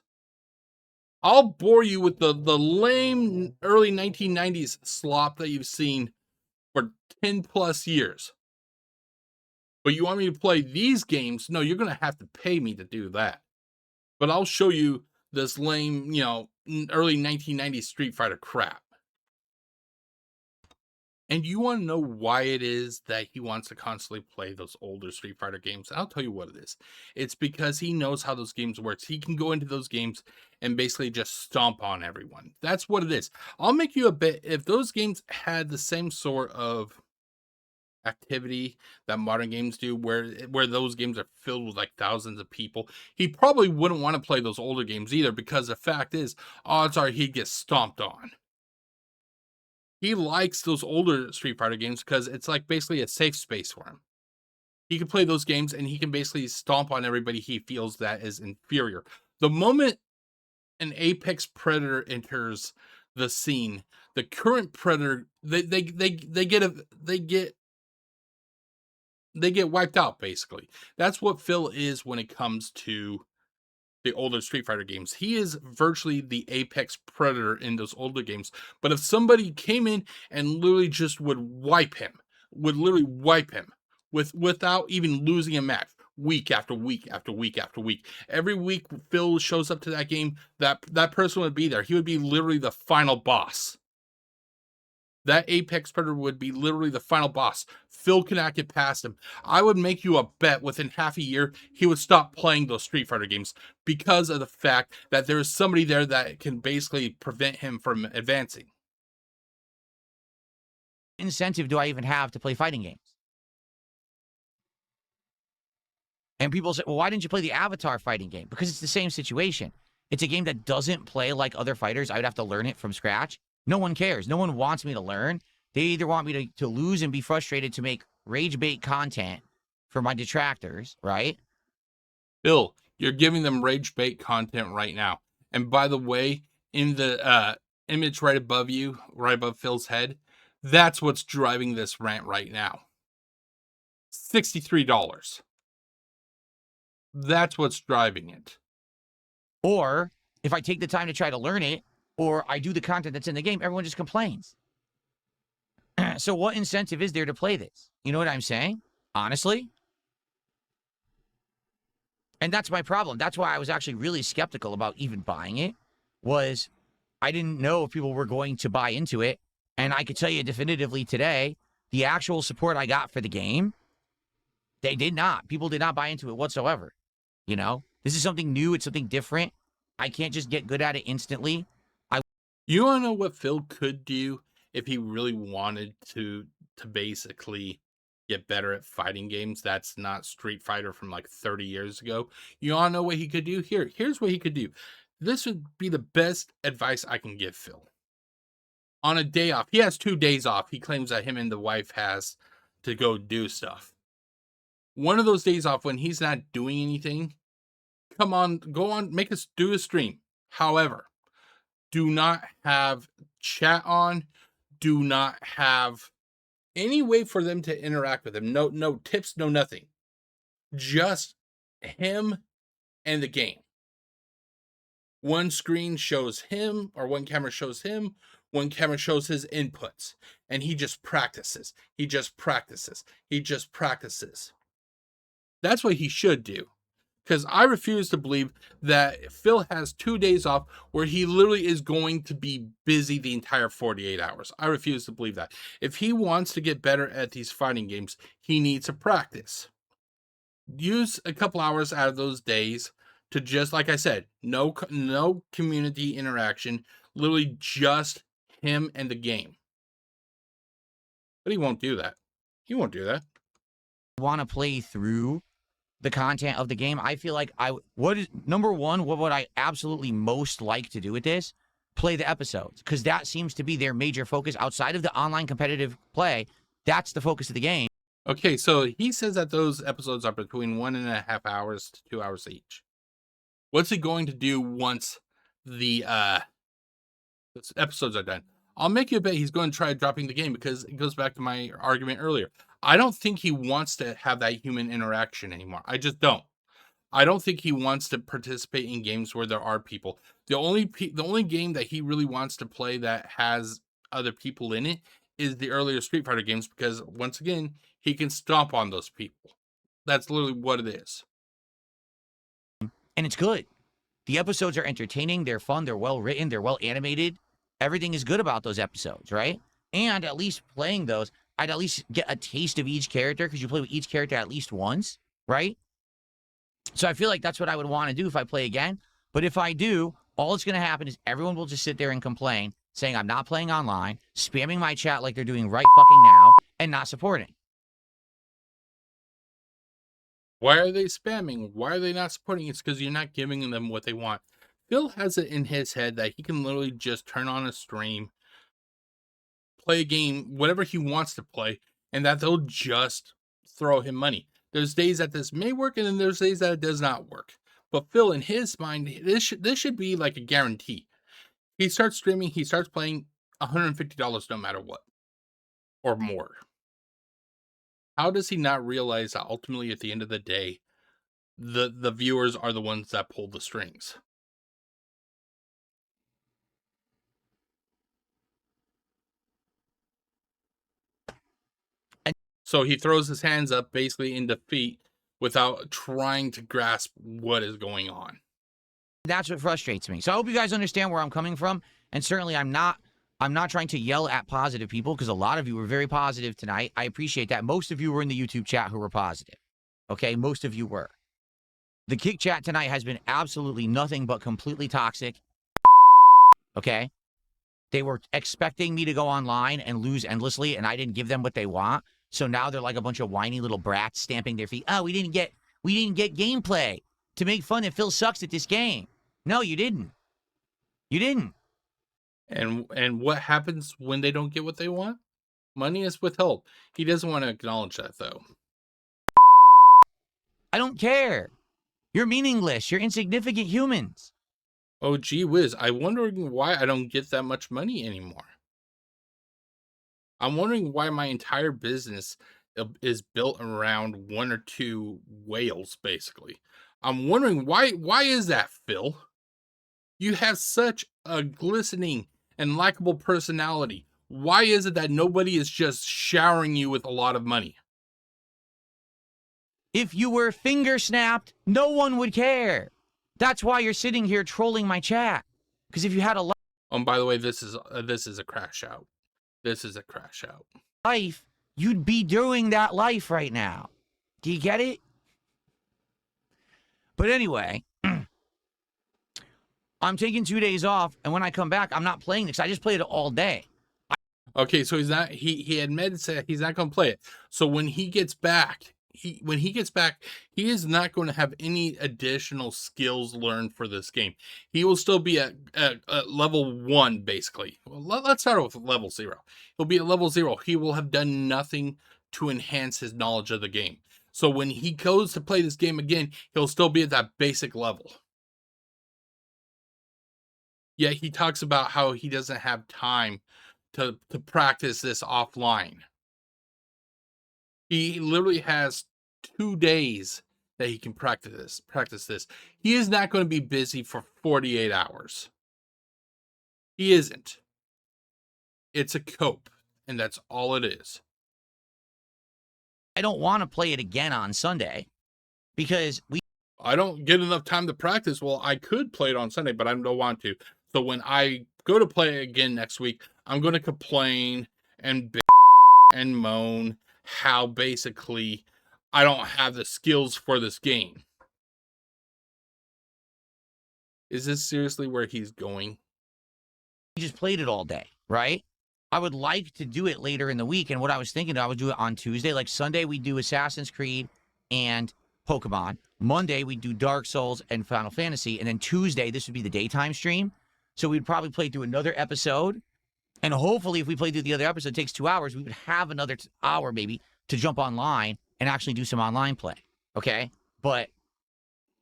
I'll bore you with the lame early 1990s slop that you've seen for 10 plus years. But you want me to play these games? No, you're going to have to pay me to do that. But I'll show you this lame, early 1990s Street Fighter crap. And you want to know why it is that he wants to constantly play those older Street Fighter games? I'll tell you what it is. It's because he knows how those games work. He can go into those games and basically just stomp on everyone. That's what it is. I'll make you a bet. If those games had the same sort of activity that modern games do, where those games are filled with like thousands of people, he probably wouldn't want to play those older games either, because the fact is, odds are he'd get stomped on. He likes those older Street Fighter games because it's like basically a safe space for him. He can play those games and he can basically stomp on everybody he feels that is inferior. The moment an apex predator enters the scene, the current predator, they get wiped out basically. That's what Phil is when it comes to the older Street Fighter games. He is virtually the apex predator in those older games. But if somebody came in and literally just would literally wipe him without even losing a match, week after week after week after week, every week Phil shows up to that game, that person would be there. He would be literally the final boss. That apex predator would be literally the final boss. Phil cannot get past him. I would make you a bet within half a year he would stop playing those Street Fighter games because of the fact that there is somebody there that can basically prevent him from advancing. Incentive do I even have to play fighting games? And people say, well, why didn't you play the Avatar fighting game? Because it's the same situation. It's a game that doesn't play like other fighters. I would have to learn it from scratch. No one cares. No one wants me to learn. They either want me to lose and be frustrated to make rage bait content for my detractors, right? Bill, you're giving them rage bait content right now. And by the way, in the image right above you, right above Phil's head, that's what's driving this rant right now. $63. That's what's driving it. Or if I take the time to try to learn it, or I do the content that's in the game, everyone just complains. So what incentive is there to play this? You know what I'm saying? Honestly? And that's my problem. That's why I was actually really skeptical about even buying it, was I didn't know if people were going to buy into it. And I could tell you definitively today, the actual support I got for the game, they did not. People did not buy into it whatsoever. You know? This is something new. It's something different. I can't just get good at it instantly. You want to know what Phil could do if he really wanted to basically get better at fighting games that's not Street Fighter from like 30 years ago? You want to know what he could do? Here's what he could do. This would be the best advice I can give Phil. On a day off, he has 2 days off. He claims that him and the wife has to go do stuff. One of those days off when he's not doing anything, come on, go on, do a stream. However, do not have chat on. Do not have any way for them to interact with him. No tips, no nothing. Just him and the game. One screen shows him, or one camera shows him, one camera shows his inputs. And he just practices. He just practices. He just practices. That's what he should do. Because I refuse to believe that Phil has 2 days off where he literally is going to be busy the entire 48 hours. I refuse to believe that. If he wants to get better at these fighting games, he needs to practice. Use a couple hours out of those days to just, like I said, no community interaction, literally just him and the game. But he won't do that. He won't do that. Want to play through the content of the game. I feel like number one, what would I absolutely most like to do with this? Play the episodes, because that seems to be their major focus outside of the online competitive play. That's the focus of the game. Okay, so he says that those episodes are between 1.5 hours to 2 hours each. What's he going to do once the episodes are done? I'll make you a bet he's going to try dropping the game, because it goes back to my argument earlier. I don't think he wants to have that human interaction anymore. I just don't. I don't think he wants to participate in games where there are people. The only game that he really wants to play that has other people in it is the earlier Street Fighter games, because once again, he can stomp on those people. That's literally what it is. And it's good. The episodes are entertaining, they're fun, they're well written, they're well animated. Everything is good about those episodes, right? And at least playing those, I'd at least get a taste of each character, because you play with each character at least once, right? So I feel like that's what I would want to do if I play again. But if I do, all that's going to happen is everyone will just sit there and complain, saying I'm not playing online, spamming my chat like they're doing right fucking now, and not supporting. Why are they spamming? Why are they not supporting? It's because you're not giving them what they want. Phil has it in his head that he can literally just turn on a stream, play a game, whatever he wants to play, and that they'll just throw him money. There's days that this may work, and then there's days that it does not work. But Phil, in his mind, this should be like a guarantee. He starts streaming, he starts playing $150 no matter what, or more. How does he not realize that ultimately, at the end of the day, the viewers are the ones that pull the strings? So he throws his hands up basically in defeat without trying to grasp what is going on. That's what frustrates me. So I hope you guys understand where I'm coming from. And certainly I'm not trying to yell at positive people, because a lot of you were very positive tonight. I appreciate that. Most of you were in the YouTube chat who were positive. Okay, most of you were. The Kick chat tonight has been absolutely nothing but completely toxic. Okay? They were expecting me to go online and lose endlessly, and I didn't give them what they want. So now they're like a bunch of whiny little brats stamping their feet. Oh, we didn't get gameplay to make fun that Phil sucks at this game. No, you didn't. You didn't. And what happens when they don't get what they want? Money is withheld. He doesn't want to acknowledge that, though. I don't care. You're meaningless. You're insignificant humans. Oh, gee whiz. I'm wondering why I don't get that much money anymore. I'm wondering why my entire business is built around one or two whales, basically. I'm wondering why is that, Phil? You have such a glistening and likable personality. Why is it that nobody is just showering you with a lot of money? If you were finger snapped, no one would care. That's why you're sitting here trolling my chat. Because if you had a Oh, and by the way, this is a crash out. This is a crash out. Life, you'd be doing that life right now. Do you get it? But anyway, I'm taking 2 days off, and when I come back, I'm not playing this. I just played it all day. Okay, so he's not. He admitted that he's not going to play it. So when he gets back, he is not going to have any additional skills learned for this game. He will still be at level 1, basically. Well, let's start with level 0. He'll be at level 0. He will have done nothing to enhance his knowledge of the game. So when he goes to play this game again, he'll still be at that basic level. Yet he talks about how he doesn't have time to practice this offline. He literally has 2 days that he can practice this. He is not going to be busy for 48 hours. He isn't. It's a cope, and that's all it is. I don't want to play it again on Sunday because I don't get enough time to practice. Well, I could play it on Sunday, but I don't want to. So when I go to play it again next week, I'm going to complain and bitch and moan how basically I don't have the skills for this game. Is this seriously where he's going? just played it all day, right? I would like to do it later in the week, and what I was thinking, I would do it on Tuesday. Like Sunday, we do Assassin's Creed and Pokemon. Monday, we do Dark Souls and Final Fantasy, and then Tuesday, this would be the daytime stream. So we'd probably play through another episode, and hopefully, if we play through the other episode, it takes 2 hours, we would have another hour maybe to jump online and actually do some online play. Okay. But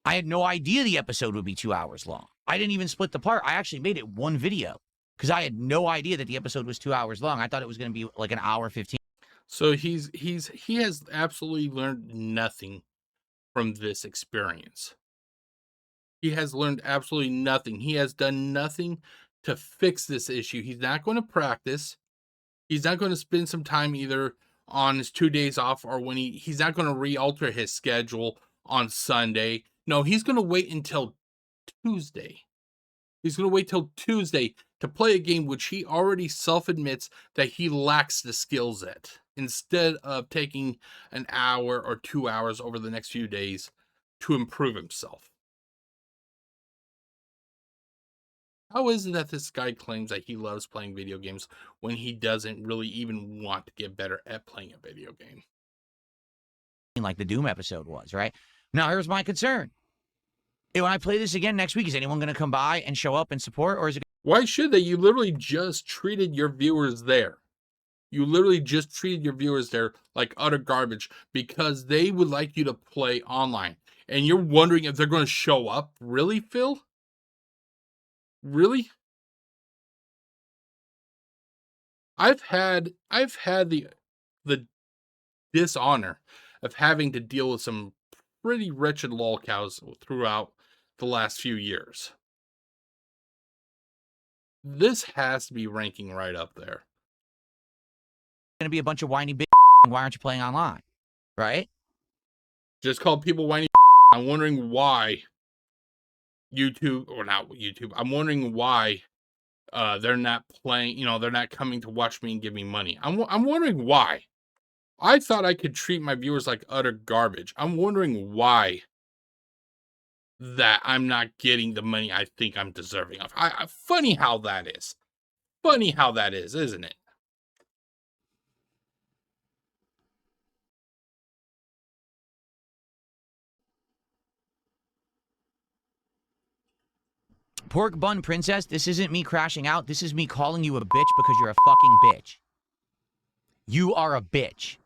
I had no idea the episode would be 2 hours long. I didn't even split the part. I actually made it one video because I had no idea that the episode was 2 hours long. I thought it was going to be like an hour 15. So he has absolutely learned nothing from this experience. He has learned absolutely nothing. He has done nothing to fix this issue. He's not going to practice. He's not going to spend some time either on his 2 days off or when he's not going to re-alter his schedule on Sunday. No, he's going to wait until Tuesday. He's going to wait till Tuesday to play a game which he already self-admits that he lacks the skills at, instead of taking an hour or 2 hours over the next few days to improve himself. How is it that this guy claims that he loves playing video games when he doesn't really even want to get better at playing a video game? Like the Doom episode was, right? Now, here's my concern. When I play this again next week, is anyone going to come by and show up and support, or is it? Why should they? You literally just treated your viewers there. You literally just treated your viewers there like utter garbage because they would like you to play online. And you're wondering if they're going to show up? Really, Phil? Really? I've had the dishonor of having to deal with some pretty wretched lolcows throughout the last few years. This has to be ranking right up there. Going to be a bunch of whiny bitch. Why aren't you playing online? Right? Just call people whiny. I'm wondering why YouTube, or not YouTube, I'm wondering why they're not playing, they're not coming to watch me and give me money. I'm wondering why. I thought I could treat my viewers like utter garbage. I'm wondering why that I'm not getting the money I think I'm deserving of. Funny how that is. Funny how that is, isn't it? Pork Bun Princess, this isn't me crashing out. This is me calling you a bitch because you're a fucking bitch. You are a bitch.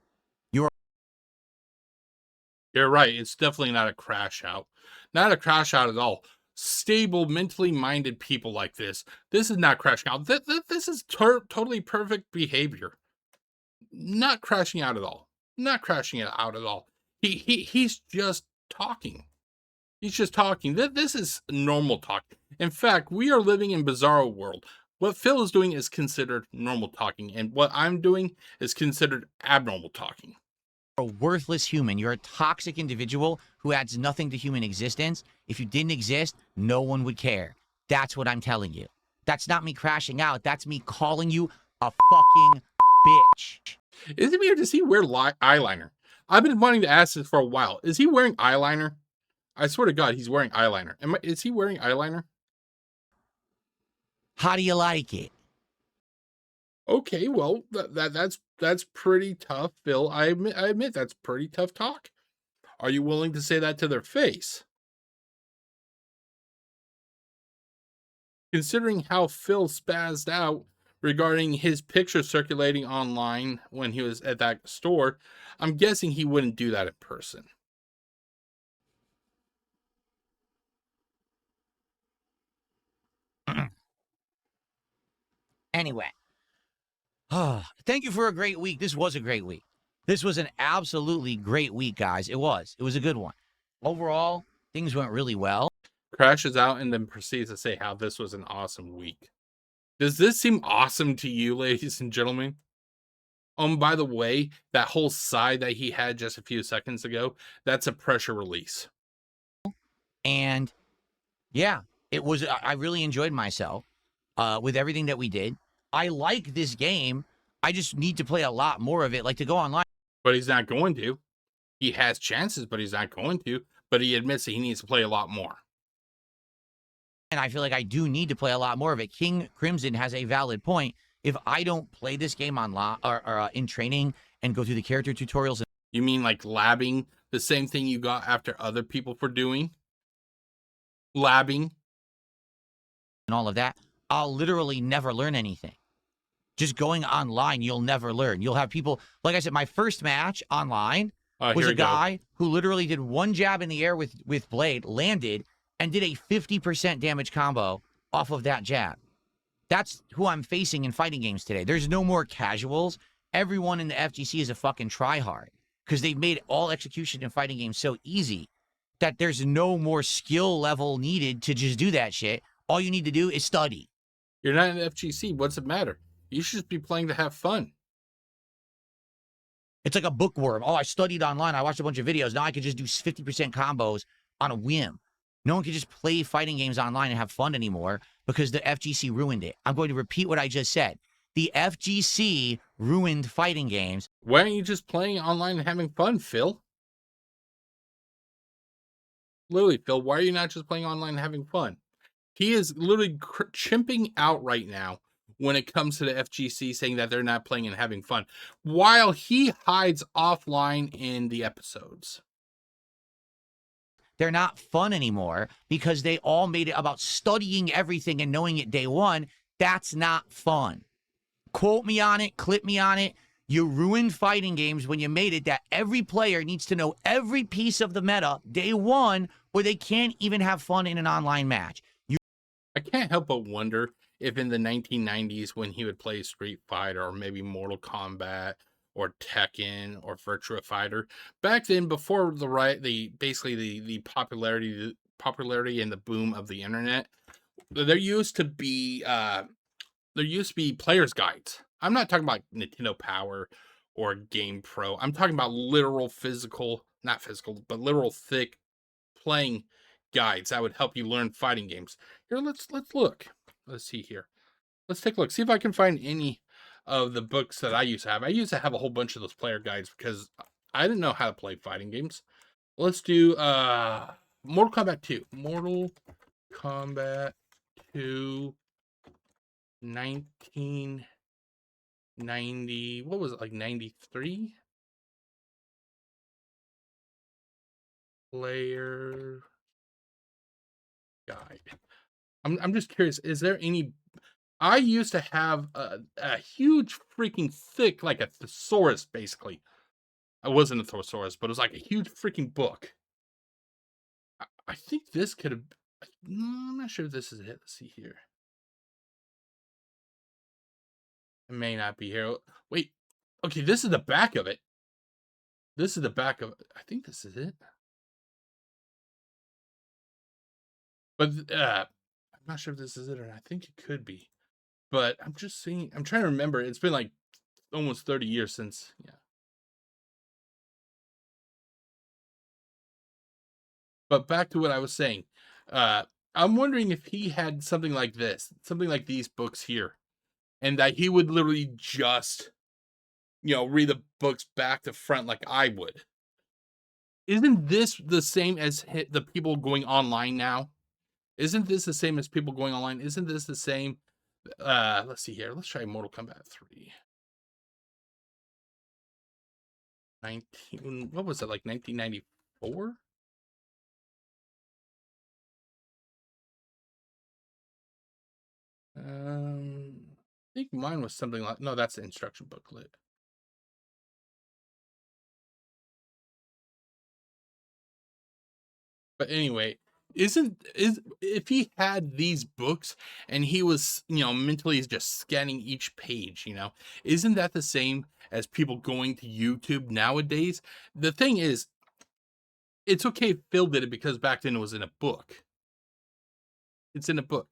You're right. It's definitely not a crash out. Not a crash out at all. Stable, mentally minded people like this. This is not crashing out. This is totally perfect behavior. Not crashing out at all. Not crashing it out at all. He's just talking. He's just talking. This is normal talk. In fact, we are living in bizarro world. What Phil is doing is considered normal talking, and what I'm doing is considered abnormal talking. You're a worthless human. You're a toxic individual who adds nothing to human existence. If you didn't exist, no one would care. That's what I'm telling you. That's not me crashing out. That's me calling you a fucking bitch. Is it weird? Does he wear eyeliner? I've been wanting to ask this for a while. Is he wearing eyeliner? I swear to God, he's wearing eyeliner. Is he wearing eyeliner? How do you like it? Okay, well, that's pretty tough, Phil. I admit that's pretty tough talk. Are you willing to say that to their face? Considering how Phil spazzed out regarding his picture circulating online when he was at that store, I'm guessing he wouldn't do that in person. Anyway. Thank you for a great week. This was a great week. This was an absolutely great week, guys. It was. It was a good one. Overall, things went really well. Crashes out and then proceeds to say how this was an awesome week. Does this seem awesome to you, ladies and gentlemen? By the way, that whole sigh that he had just a few seconds ago, that's a pressure release. And yeah, it was. I really enjoyed myself with everything that we did. I like this game. I just need to play a lot more of it, like to go online. But he's not going to. He has chances, but he's not going to. But he admits that he needs to play a lot more. And I feel like I do need to play a lot more of it. King Crimson has a valid point. If I don't play this game online or in training and go through the character tutorials. You mean like labbing the same thing you got after other people for doing? Labbing? And all of that, I'll literally never learn anything. Just going online, you'll never learn. You'll have people, like I said, my first match online was Here a we go. guy who literally did one jab in the air with Blade, landed, and did a 50% damage combo off of that jab. That's who I'm facing in fighting games today. There's no more casuals. Everyone in the FGC is a fucking tryhard because they've made all execution in fighting games so easy that there's no more skill level needed to just do that shit. All you need to do is study. You're not in FGC. What's it matter? You should just be playing to have fun. It's like a bookworm. Oh, I studied online. I watched a bunch of videos. Now I can just do 50% combos on a whim. No one can just play fighting games online and have fun anymore because the FGC ruined it. I'm going to repeat what I just said. The FGC ruined fighting games. Why aren't you just playing online and having fun, Phil? Literally, Phil, why are you not just playing online and having fun? He is literally chimping out right now when it comes to the FGC, saying that they're not playing and having fun, while he hides offline in the episodes. They're not fun anymore because they all made it about studying everything and knowing it day one. That's not fun. Quote me on it, clip me on it. You ruined fighting games when you made it that every player needs to know every piece of the meta day one, or they can't even have fun in an online match. I can't help but wonder if in the 1990s, when he would play Street Fighter or maybe Mortal Kombat or Tekken or Virtua Fighter, back then, before the popularity and the boom of the internet, there used to be players guides. I'm not talking about Nintendo Power or Game Pro. I'm talking about literal not physical, but literal thick playing guides that would help you learn fighting games. Here, let's look. Let's see here. Let's take a look. See if I can find any of the books that I used to have. I used to have a whole bunch of those player guides because I didn't know how to play fighting games. Let's do Mortal Kombat 2. Mortal Kombat 2 1990. What was it, like 93? Player guide. I'm just curious, is there any? I used to have a huge freaking thick, like a thesaurus, basically. I wasn't a thesaurus, but it was like a huge freaking book. I think this could have. I'm not sure if this is it. Let's see here. It may not be here. Wait. Okay, this is the back of it. This is the back of it. I think this is it. But I'm not sure if this is it or not. I think it could be. But I'm just seeing. I'm trying to remember. It's been like almost 30 years since. Yeah. But back to what I was saying. I'm wondering if he had something like this, something like these books here, and that he would literally just, read the books back to front like I would. Isn't this the same as the people going online now? Isn't this the same as people going online? Isn't this the same? Let's see here. Let's try Mortal Kombat 3. What was it, like 1994? I think mine was something like, no, that's the instruction booklet. But anyway, if he had these books and he was, mentally just scanning each page, isn't that the same as people going to YouTube nowadays? The thing is, it's okay if Phil did it because back then it was in a book. It's in a book.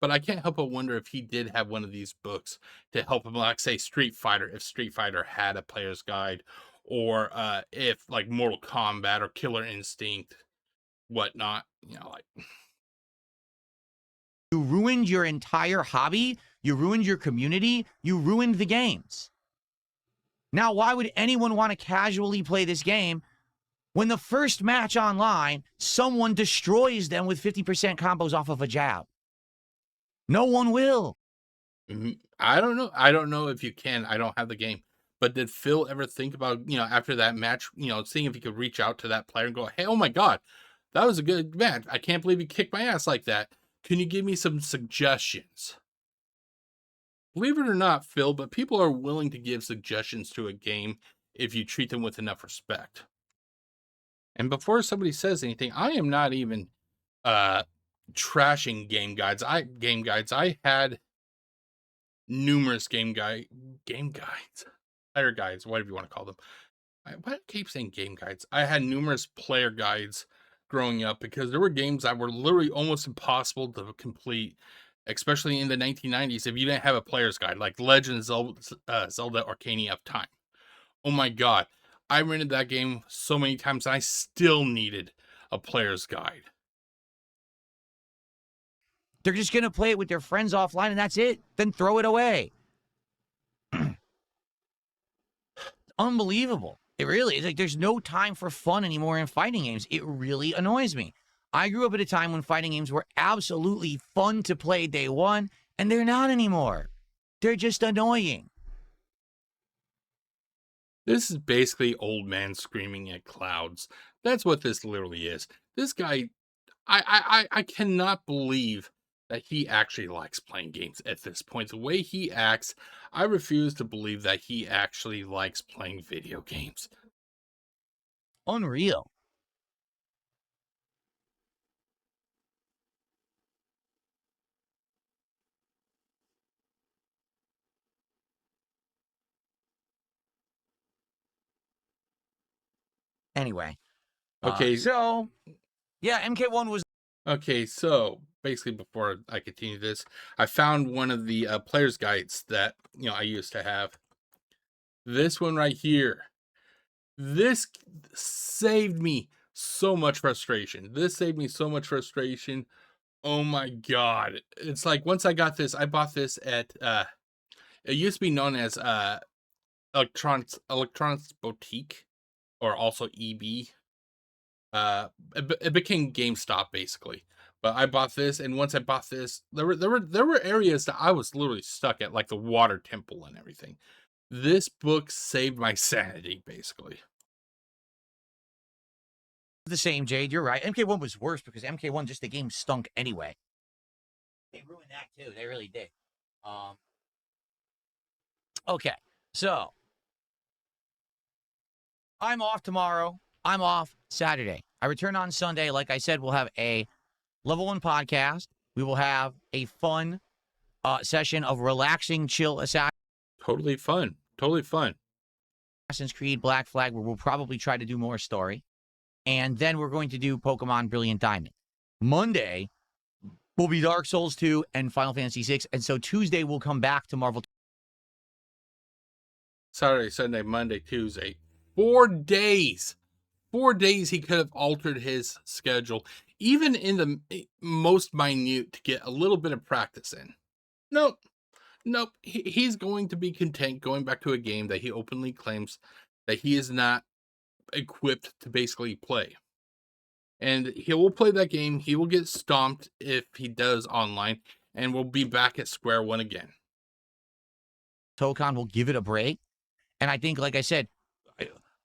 But I can't help but wonder if he did have one of these books to help him, like, say, Street Fighter, if Street Fighter had a player's guide, or if, like, Mortal Kombat or Killer Instinct, whatnot, like. You ruined your entire hobby. You ruined your community. You ruined the games. Now, why would anyone want to casually play this game when the first match online, someone destroys them with 50% combos off of a jab? No one will. I don't know. I don't know if you can. I don't have the game. But did Phil ever think about, after that match, seeing if he could reach out to that player and go, hey, oh my God, that was a good match. I can't believe you kicked my ass like that. Can you give me some suggestions? Believe it or not, Phil, but people are willing to give suggestions to a game if you treat them with enough respect. And before somebody says anything, I am not even uh trashing game guides. I had numerous game guides, player guides, whatever you want to call them. Why do I keep saying game guides? I had numerous player guides growing up because there were games that were literally almost impossible to complete, especially in the 1990s if you didn't have a player's guide, like Legend of Zelda Ocarina of Time. Oh my god, I rented that game so many times and I still needed a player's guide. They're just going to play it with their friends offline and that's it. Then throw it away. Unbelievable. It really is. Like, there's no time for fun anymore in fighting games. It really annoys me. I grew up at a time when fighting games were absolutely fun to play day one, and they're not anymore. They're just annoying. This is basically old man screaming at clouds. That's what this literally is. This guy, I cannot believe that he actually likes playing games at this point. The way he acts, I refuse to believe that he actually likes playing video games. Unreal. Anyway. Okay. Yeah, MK1 was... Okay, so basically before I continue this, I found one of the player's guides that, I used to have. This one right here. This saved me so much frustration. Oh my god. It's like once I got this, I bought this at it used to be known as Electronics Boutique, or also EB. It became GameStop basically. But I bought this, and once I bought this, there were areas that I was literally stuck at, like the water temple and everything. This book saved my sanity, basically. the same, Jade. You're right. MK1 was worse because MK1, just the game stunk anyway. They ruined that too. They really did. Okay, so I'm off tomorrow. I'm off Saturday. I return on Sunday. Like I said, we'll have a level 1 podcast. We will have a fun session of relaxing, chill Assassin's Totally fun. Totally fun. Creed Black Flag, where we'll probably try to do more story. And then we're going to do Pokemon Brilliant Diamond. Monday will be Dark Souls 2 and Final Fantasy 6. And so Tuesday we'll come back to Marvel. Saturday, Sunday, Monday, Tuesday. 4 days. 4 days he could have altered his schedule, even in the most minute, to get a little bit of practice in. Nope. He's going to be content going back to a game that he openly claims that he is not equipped to basically play. And he will play that game. He will get stomped if he does online, and we'll be back at square one again. Tokon will give it a break. And I think, like I said,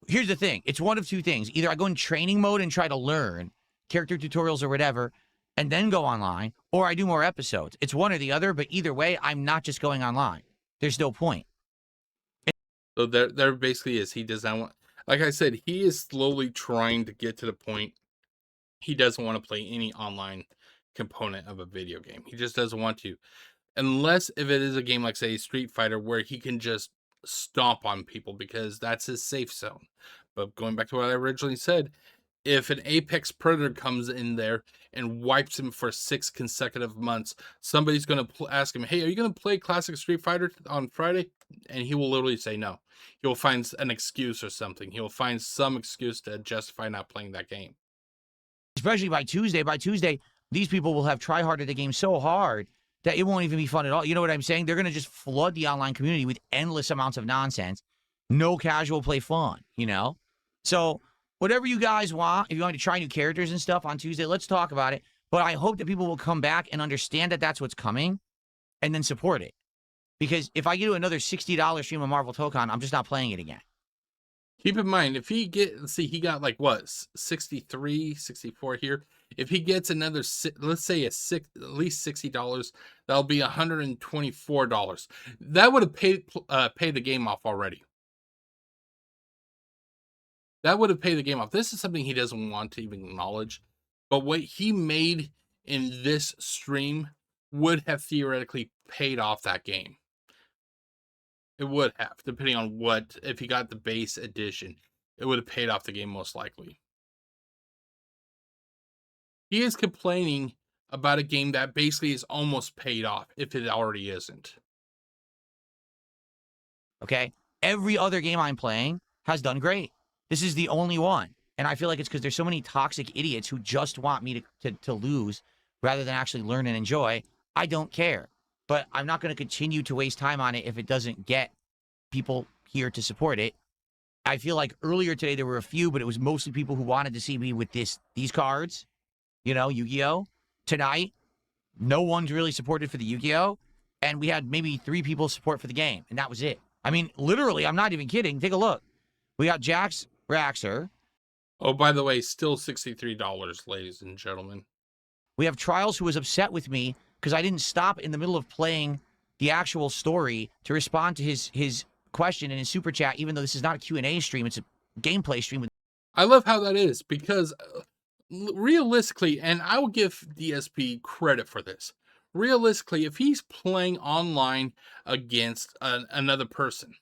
here's the thing. It's one of two things. Either I go in training mode and try to learn character tutorials or whatever, and then go online, or I do more episodes. It's one or the other, but either way, I'm not just going online. There's no point. So there basically is. He does not want, like I said, he is slowly trying to get to the point he doesn't want to play any online component of a video game. He just doesn't want to. Unless if it is a game like, say, Street Fighter, where he can just stomp on people because that's his safe zone. But going back to what I originally said, if an apex predator comes in there and wipes him for 6 consecutive months, somebody's going to ask him, hey, are you going to play classic Street Fighter on Friday? And he will literally say no. He will find an excuse or something. He will find some excuse to justify not playing that game. Especially by Tuesday. By Tuesday, these people will have try-harded the game so hard that it won't even be fun at all. You know what I'm saying? They're going to just flood the online community with endless amounts of nonsense. No casual play fun, you know? So whatever you guys want, if you want to try new characters and stuff on Tuesday, let's talk about it. But I hope that people will come back and understand that that's what's coming and then support it. Because if I get to another $60 stream of Marvel Tokon, I'm just not playing it again. Keep in mind, if he let's see, he got like what, 63, 64 here. If he gets another, let's say at least $60, that'll be $124. That would have paid the game off already. That would have paid the game off. This is something he doesn't want to even acknowledge. But what he made in this stream would have theoretically paid off that game. It would have, depending on what, if he got the base edition, it would have paid off the game most likely. He is complaining about a game that basically is almost paid off, if it already isn't. Okay? Every other game I'm playing has done great. This is the only one. And I feel like it's because there's so many toxic idiots who just want me to lose rather than actually learn and enjoy. I don't care. But I'm not going to continue to waste time on it if it doesn't get people here to support it. I feel like earlier today there were a few, but it was mostly people who wanted to see me with these cards, you know, Yu-Gi-Oh! Tonight, no one's really supported for the Yu-Gi-Oh! And we had maybe 3 people support for the game, and that was it. I mean, literally, I'm not even kidding. Take a look. We got Jax Raxer. Oh, by the way, still $63, ladies and gentlemen. We have Trials, who was upset with me because I didn't stop in the middle of playing the actual story to respond to his question in his super chat, even though this is not a Q&A stream, it's a gameplay stream. I love how that is, because realistically, and I will give DSP credit for this, realistically, if he's playing online against another person,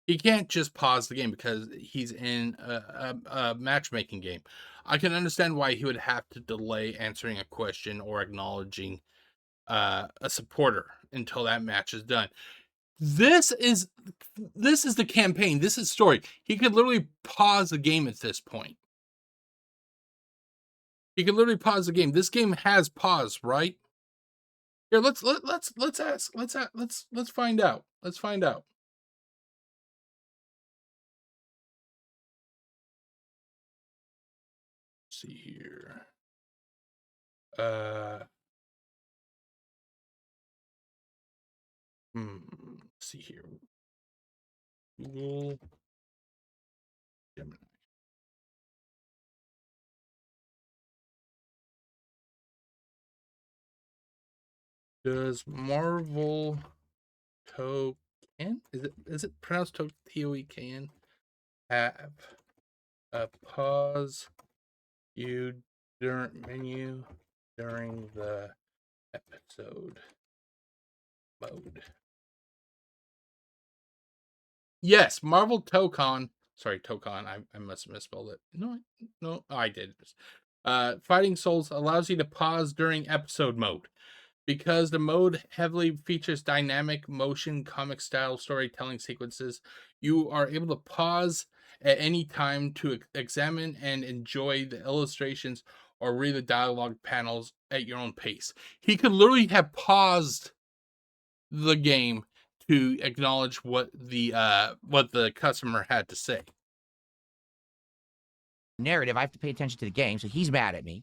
he can't just pause the game because he's in a matchmaking game. I can understand why he would have to delay answering a question or acknowledging a supporter until that match is done. This is the campaign. This is story. He could literally pause the game at this point. He could literally pause the game. This game has pause, right? Here, let's ask. Let's find out. Let's find out. Let's see here. Let's see here. Google Gemini. Does Marvel Token, is it pronounced Token, have a pause menu during the episode mode? Yes, Marvel Tokon. Sorry, Tokon. I must have misspelled it. No, I did. Fighting Souls allows you to pause during episode mode. Because the mode heavily features dynamic motion, comic style storytelling sequences, you are able to pause at any time to examine and enjoy the illustrations or read the dialogue panels at your own pace. He could literally have paused the game to acknowledge what the customer had to say. Narrative, I have to pay attention to the game, so he's mad at me.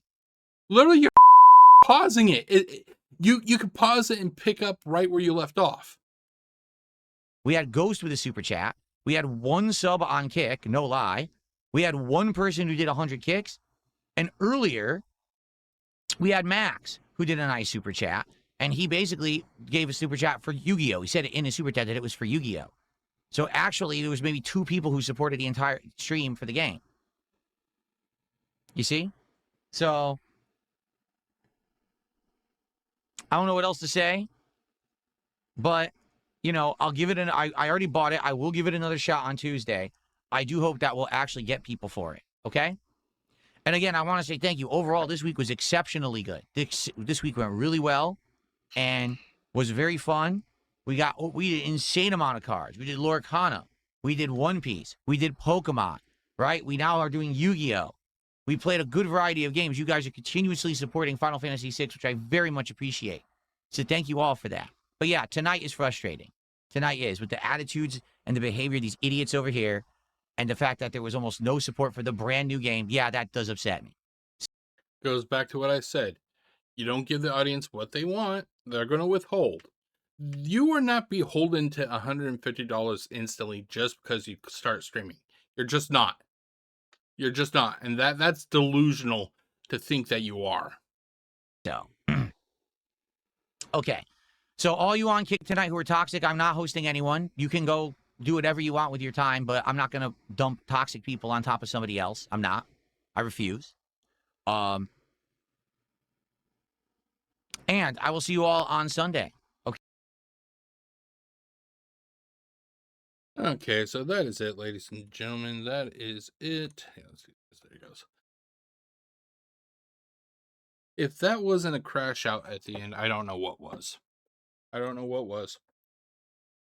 Literally, you're pausing it. You could pause it and pick up right where you left off. We had Ghost with a super chat. We had 1 sub on Kick, no lie. We had 1 person who did 100 kicks. And earlier, we had Max, who did a nice super chat. And he basically gave a super chat for Yu-Gi-Oh! He said it in his super chat that it was for Yu-Gi-Oh! So actually, there was maybe 2 people who supported the entire stream for the game. You see? So I don't know what else to say, but, you know, I'll give it I already bought it. I will give it another shot on Tuesday. I do hope that will actually get people for it, okay? And again, I want to say thank you. Overall, this week was exceptionally good. This week went really well and was very fun. We did an insane amount of cards. We did Lorcana. We did One Piece. We did Pokemon, right? We now are doing Yu-Gi-Oh! We played a good variety of games. You guys are continuously supporting Final Fantasy VI, which I very much appreciate. So thank you all for that. But yeah, tonight is frustrating. Tonight is, with the attitudes and the behavior of these idiots over here, and the fact that there was almost no support for the brand new game. Yeah, that does upset me. Goes back to what I said. You don't give the audience what they want, they're going to withhold. You are not beholden to $150 instantly just because you start streaming. You're just not. You're just not. And that's delusional to think that you are. So, okay. So all you on Kick tonight who are toxic, I'm not hosting anyone. You can go do whatever you want with your time, but I'm not going to dump toxic people on top of somebody else. I'm not. I refuse. And I will see you all on Sunday. Okay. Okay, so that is it, ladies and gentlemen. That is it. Yeah, let's see this. There it goes. If that wasn't a crash out at the end, I don't know what was. I don't know what was.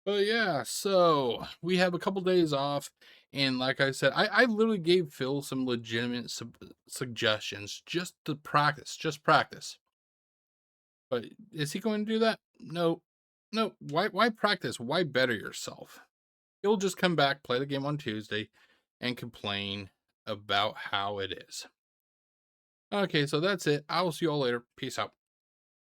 But yeah, so we have a couple days off, and like I said, I literally gave Phil some legitimate suggestions just to practice, just practice. But is he going to do that? No, no. Why practice? Why better yourself? He'll just come back, play the game on Tuesday, and complain about how it is. Okay, so that's it. I will see you all later. Peace out.